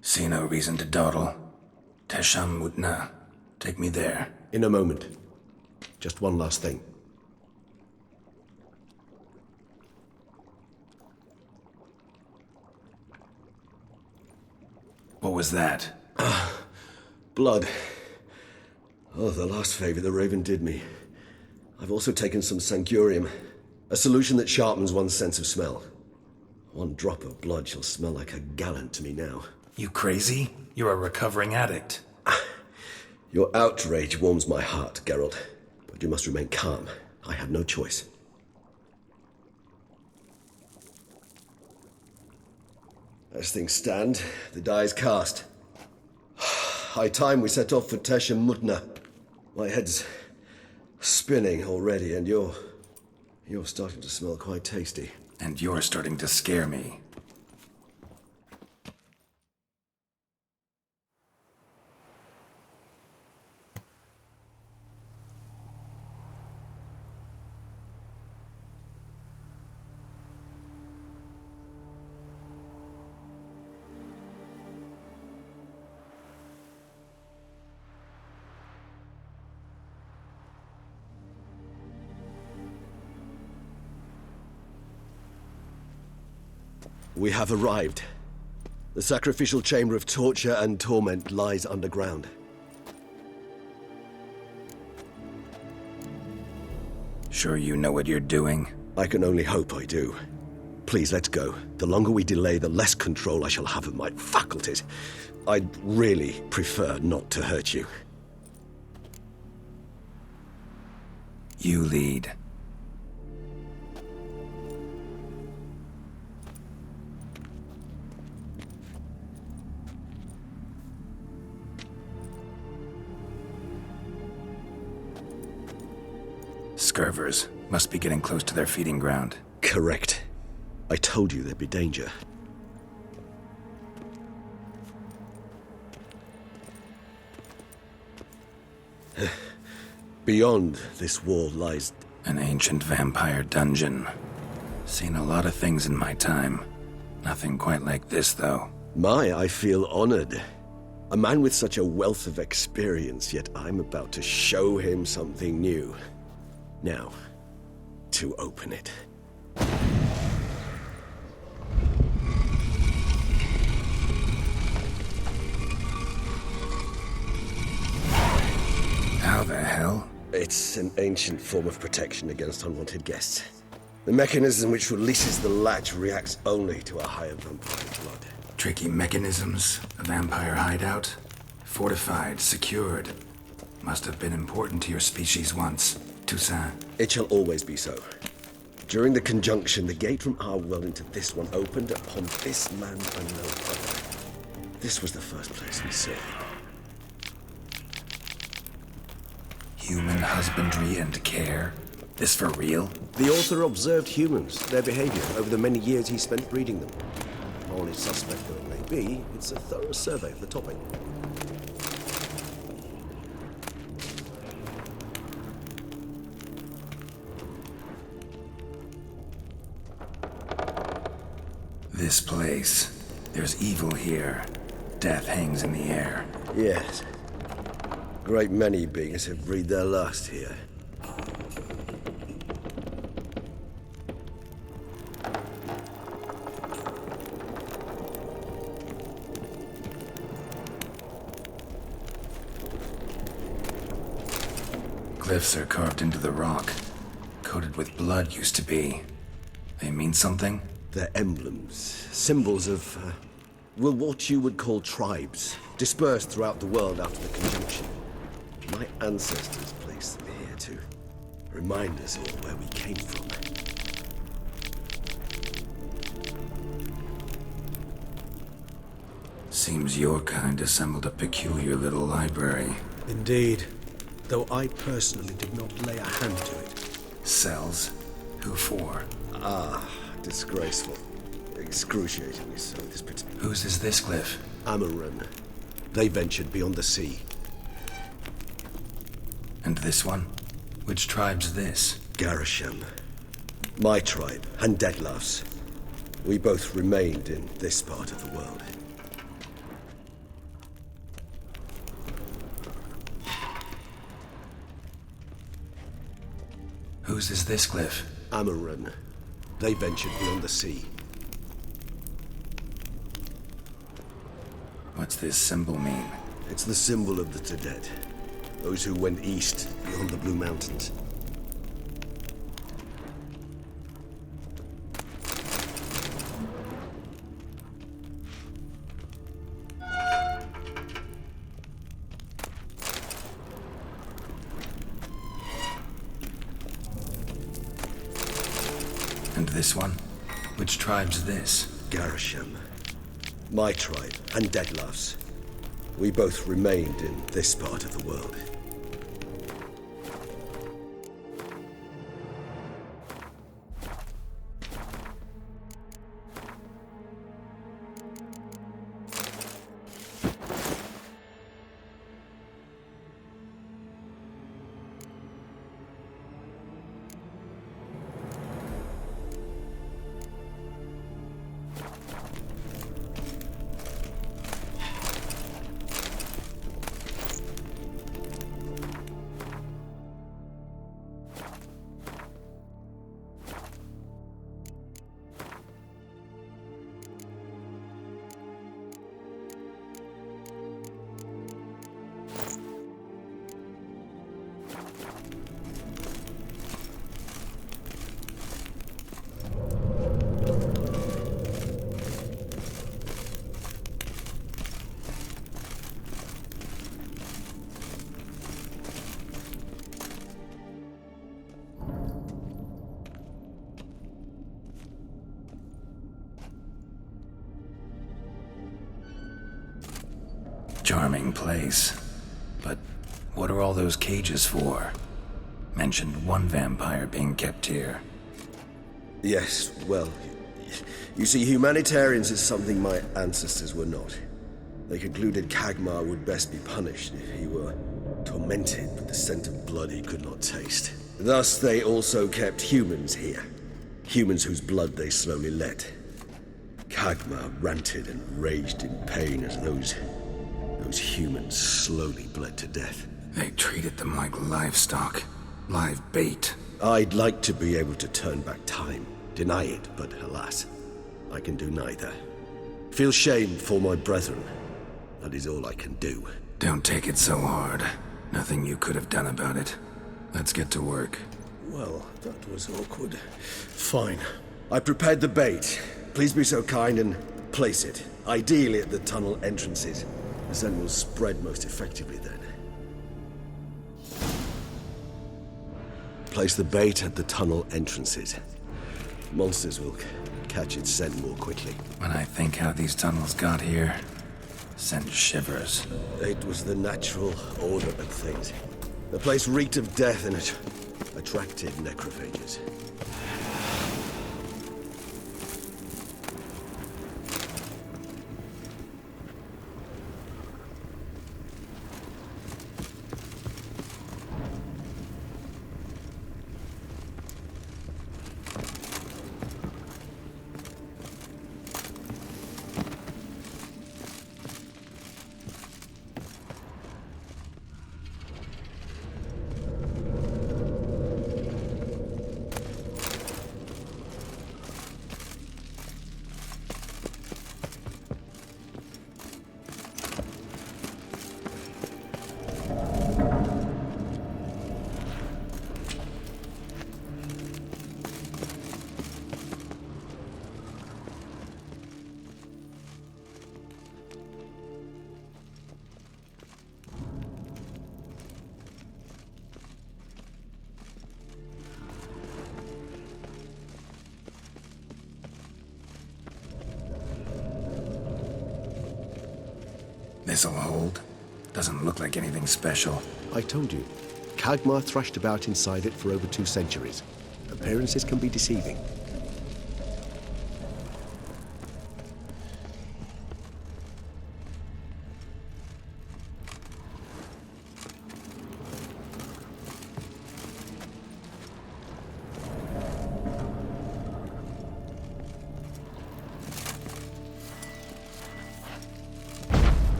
See no reason to dawdle. Teshem Mudna. Take me there. In a moment. Just one last thing. What was that? Blood. Oh, the last favor the Raven did me. I've also taken some Sancurium, a solution that sharpens one's sense of smell. One drop of blood shall smell like a gallon to me now. You crazy? You're a recovering addict. Your outrage warms my heart, Geralt, but you must remain calm. I had no choice. As things stand, the die is cast. High time we set off for Teshem Mudna. My head's spinning already, and you're starting to smell quite tasty. And you're starting to scare me. We have arrived. The sacrificial chamber of torture and torment lies underground. Sure you know what you're doing? I can only hope I do. Please, let's go. The longer we delay, the less control I shall have of my faculties. I'd really prefer not to hurt you. You lead. Scurvers must be getting close to their feeding ground. Correct. I told you there'd be danger. Beyond this wall lies... An ancient vampire dungeon. Seen a lot of things in my time. Nothing quite like this, though. I feel honored. A man with such a wealth of experience, yet I'm about to show him something new. Now, to open it. How the hell? It's an ancient form of protection against unwanted guests. The mechanism which releases the latch reacts only to a higher vampire blood. Tricky mechanisms, a vampire hideout. Fortified, secured. Must have been important to your species once. Toussaint. It shall always be so. During the conjunction, the gate from our world into this one opened upon this land and no other. This was the first place we saw. Human husbandry and care? This for real? The author observed humans, their behavior, over the many years he spent breeding them. Only suspect though it may be, it's a thorough survey of the topic. This place. There's evil here. Death hangs in the air. Yes. Great many beings have breathed their last here. Glyphs are carved into the rock. Coated with blood used to be. They mean something? They're emblems, symbols of, what you would call tribes, dispersed throughout the world after the conjunction. My ancestors placed them here to remind us all where we came from. Seems your kind assembled a peculiar little library. Indeed, though I personally did not lay a hand to it. Cells? Who for? Disgraceful. Excruciatingly so, this Whose is this glyph? Amaran. They ventured beyond the sea. And this one? Which tribe's this? Garisham. My tribe, and Detlaf's. We both remained in this part of the world. Whose is this glyph? Amaran. They ventured beyond the sea. What's this symbol mean? It's the symbol of the Tedet. Those who went east, beyond the Blue Mountains. And this one? Which tribe's this? Garisham. My tribe, and Detlaf's. We both remained in this part of the world. Charming place. But what are all those cages for? Mentioned one vampire being kept here. Yes, well, you see, humanitarians is something my ancestors were not. They concluded Kagmar would best be punished if he were tormented with the scent of blood he could not taste. Thus, they also kept humans here. Humans whose blood they slowly let. Kagmar ranted and raged in pain as those humans slowly bled to death. They treated them like livestock. Live bait. I'd like to be able to turn back time, deny it, but alas, I can do neither. Feel shame for my brethren. That is all I can do. Don't take it so hard. Nothing you could have done about it. Let's get to work. Well, that was awkward. Fine. I prepared the bait. Please be so kind and place it, ideally at the tunnel entrances. The scent will spread most effectively then. Place the bait at the tunnel entrances. Monsters will catch its scent more quickly. When I think how these tunnels got here, send shivers. It was the natural order of things. The place reeked of death and it attracted necrophages. This'll hold. Doesn't look like anything special. I told you. Kagmar thrashed about inside it for over 2 centuries. Appearances can be deceiving.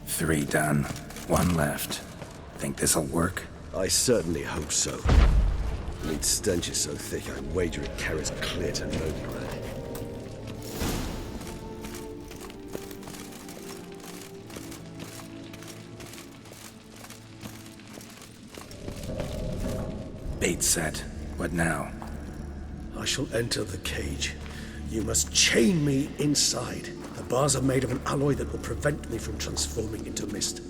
Three done. One left. Think this'll work? I certainly hope so. The meat stench is so thick, I wager it carries clear to Novigrad. Bait set. What now? I shall enter the cage. You must chain me inside. The bars are made of an alloy that will prevent me from transforming into mist.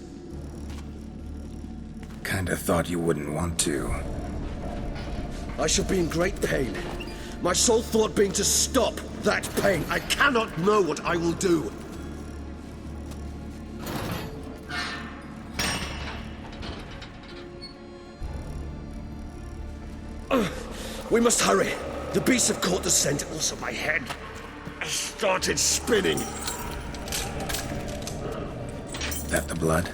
Kinda thought you wouldn't want to. I shall be in great pain. My sole thought being to stop that pain. I cannot know what I will do. We must hurry. The beasts have caught the scent, also my head. I started spinning. That the blood?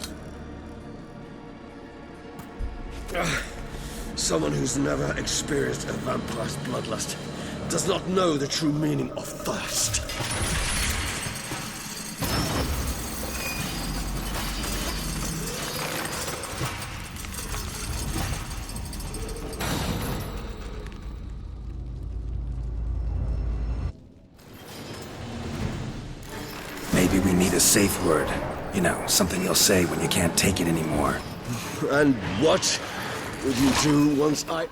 Someone who's never experienced a vampire's bloodlust does not know the true meaning of thirst. Maybe we need a safe word. You know, something you'll say when you can't take it anymore. And what would you do once I...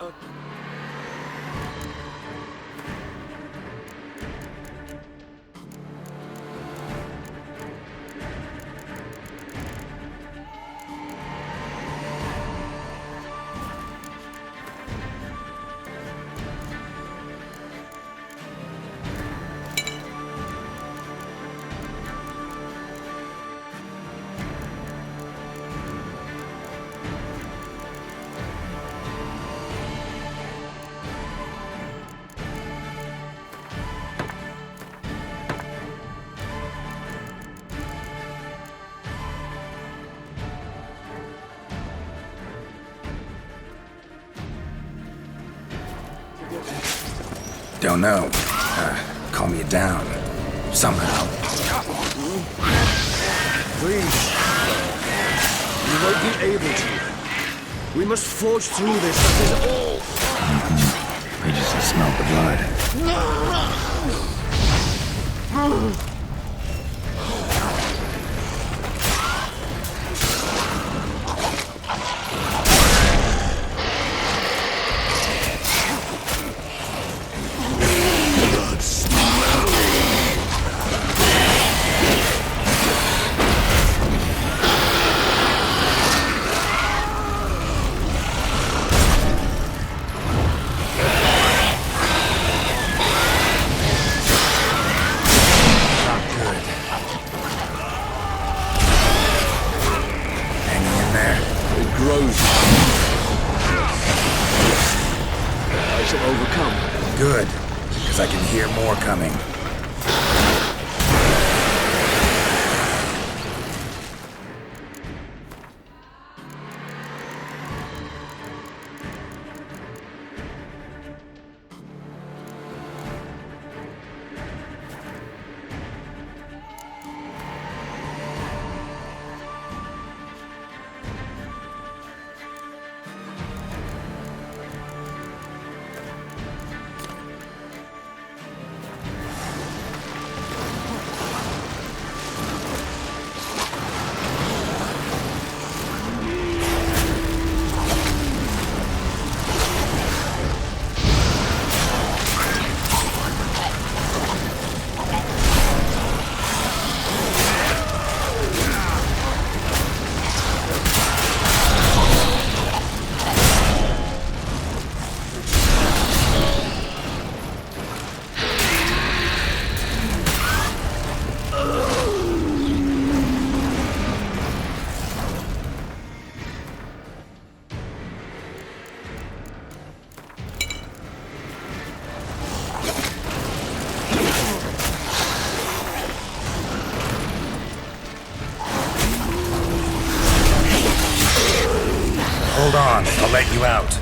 Don't know. Calm you down. Somehow. Please. You won't be able to. We must forge through this, that is all. I just smelled the blood. Good, because I can hear more coming. Hold on, I'll let you out.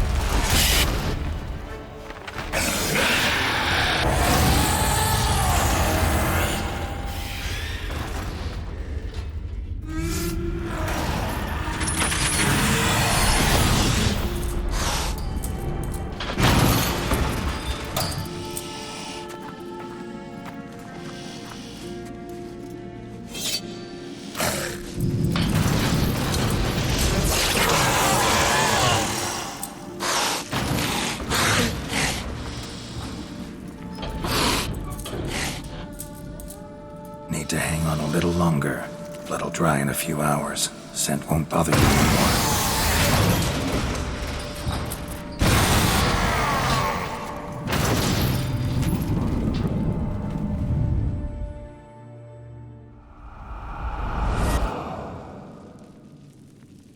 Need to hang on a little longer. Blood'll dry in a few hours. Scent won't bother you anymore.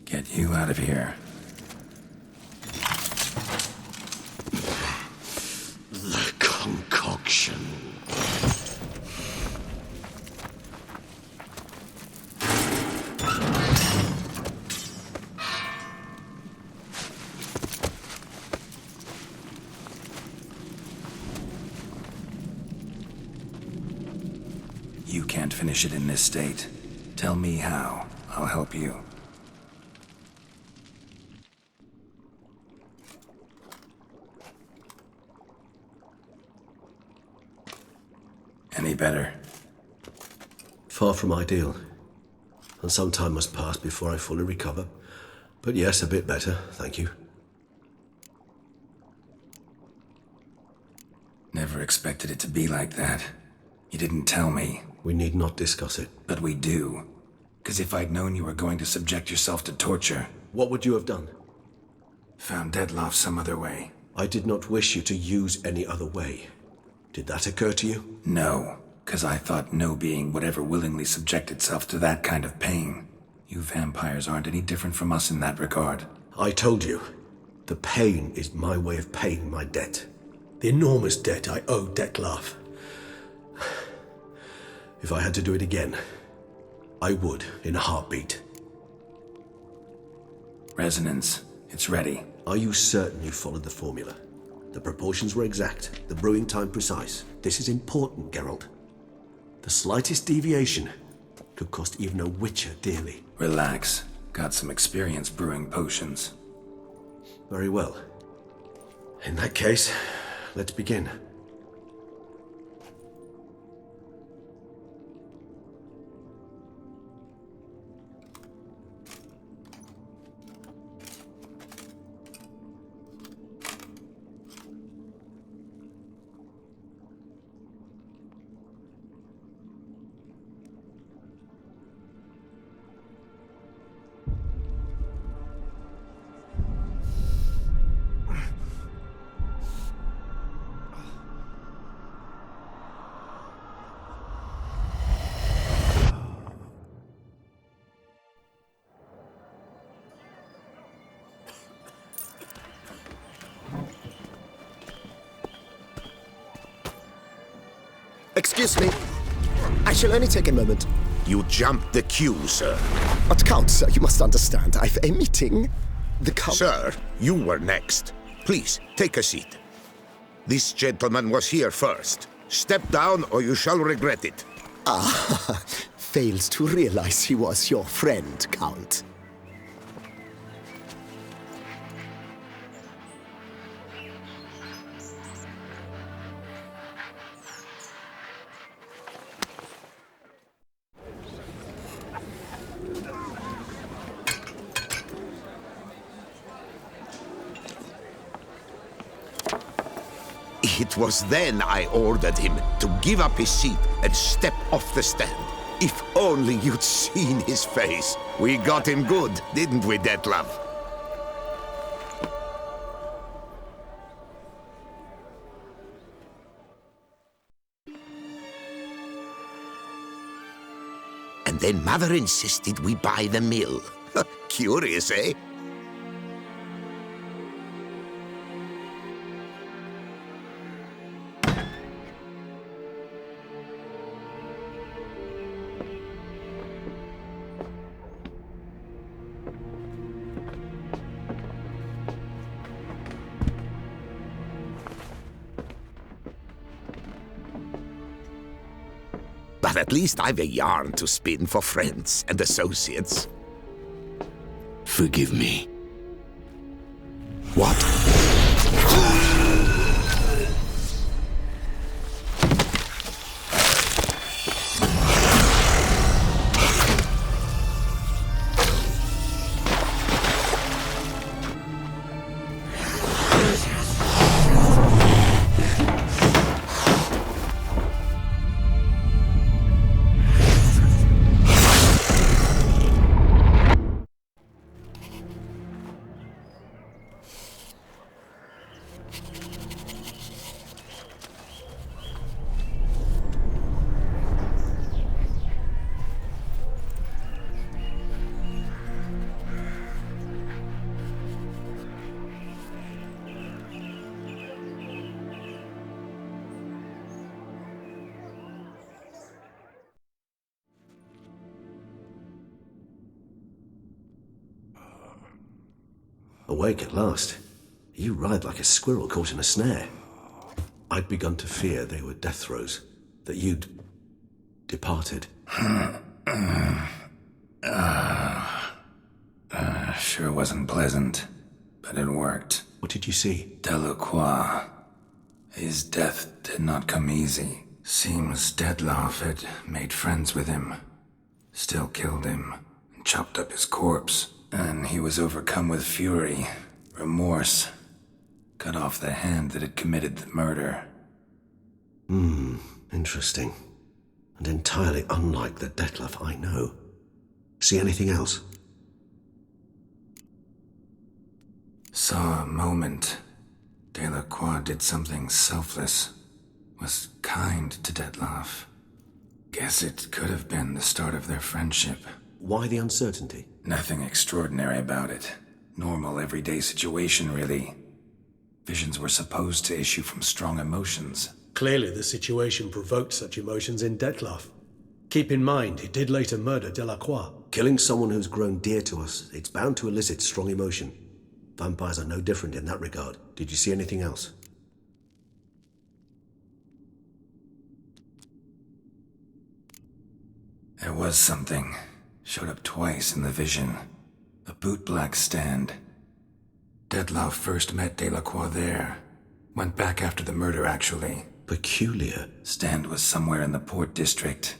Get you out of here. The concoction. You can't finish it in this state. Tell me how. I'll help you. Any better? Far from ideal. And some time must pass before I fully recover. But yes, a bit better, thank you. Never expected it to be like that. You didn't tell me. We need not discuss it. But we do. 'Cause if I'd known you were going to subject yourself to torture... What would you have done? Found Dettlaff some other way. I did not wish you to use any other way. Did that occur to you? No, 'cause I thought no being would ever willingly subject itself to that kind of pain. You vampires aren't any different from us in that regard. I told you. The pain is my way of paying my debt. The enormous debt I owe Dettlaff. If I had to do it again, I would, in a heartbeat. Resonance. It's ready. Are you certain you followed the formula? The proportions were exact, the brewing time precise. This is important, Geralt. The slightest deviation could cost even a witcher dearly. Relax. Got some experience brewing potions. Very well. In that case, let's begin. Excuse me. I shall only take a moment. You jumped the queue, sir. But Count, sir, you must understand. I've a meeting. The Count... Sir, you were next. Please, take a seat. This gentleman was here first. Step down or you shall regret it. Ah, fails to realize he was your friend, Count. It was then I ordered him to give up his seat and step off the stand. If only you'd seen his face. We got him good, didn't we, Detlef? And then Mother insisted we buy the mill. Curious, eh? But at least I've a yarn to spin for friends and associates. Forgive me. What? Awake at last. You ride like a squirrel caught in a snare. I'd begun to fear they were death throes, that you'd departed. Sure wasn't pleasant, but it worked. What did you see? Delacroix. His death did not come easy. Seems Detlef had made friends with him. Still killed him, and chopped up his corpse. And he was overcome with fury, remorse. Cut off the hand that had committed the murder. Interesting. And entirely unlike the Detlef I know. See anything else? Saw a moment. Delacroix did something selfless. Was kind to Detlef. Guess it could have been the start of their friendship. Why the uncertainty? Nothing extraordinary about it. Normal, everyday situation, really. Visions were supposed to issue from strong emotions. Clearly the situation provoked such emotions in Detlef. Keep in mind, he did later murder Delacroix. Killing someone who's grown dear to us, it's bound to elicit strong emotion. Vampires are no different in that regard. Did you see anything else? There was something. Showed up twice in the vision. A bootblack stand. Dettlaff first met Delacroix there. Went back after the murder, actually. Peculiar. Stand was somewhere in the port district.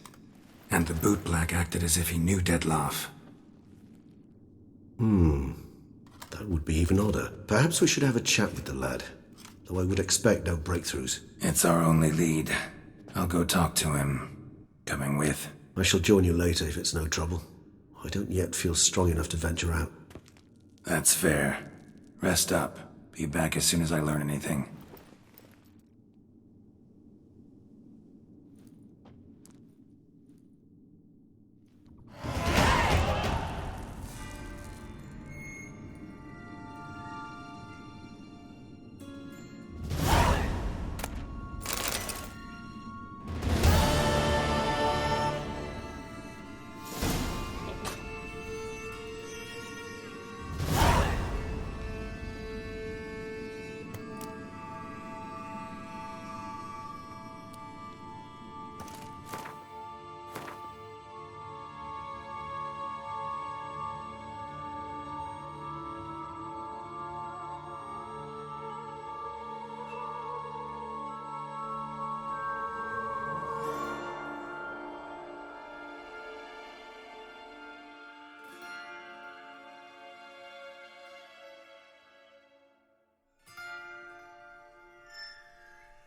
And the bootblack acted as if he knew Dettlaff. That would be even odder. Perhaps we should have a chat with the lad. Though I would expect no breakthroughs. It's our only lead. I'll go talk to him. Coming with. I shall join you later if it's no trouble. I don't yet feel strong enough to venture out. That's fair. Rest up. Be back as soon as I learn anything.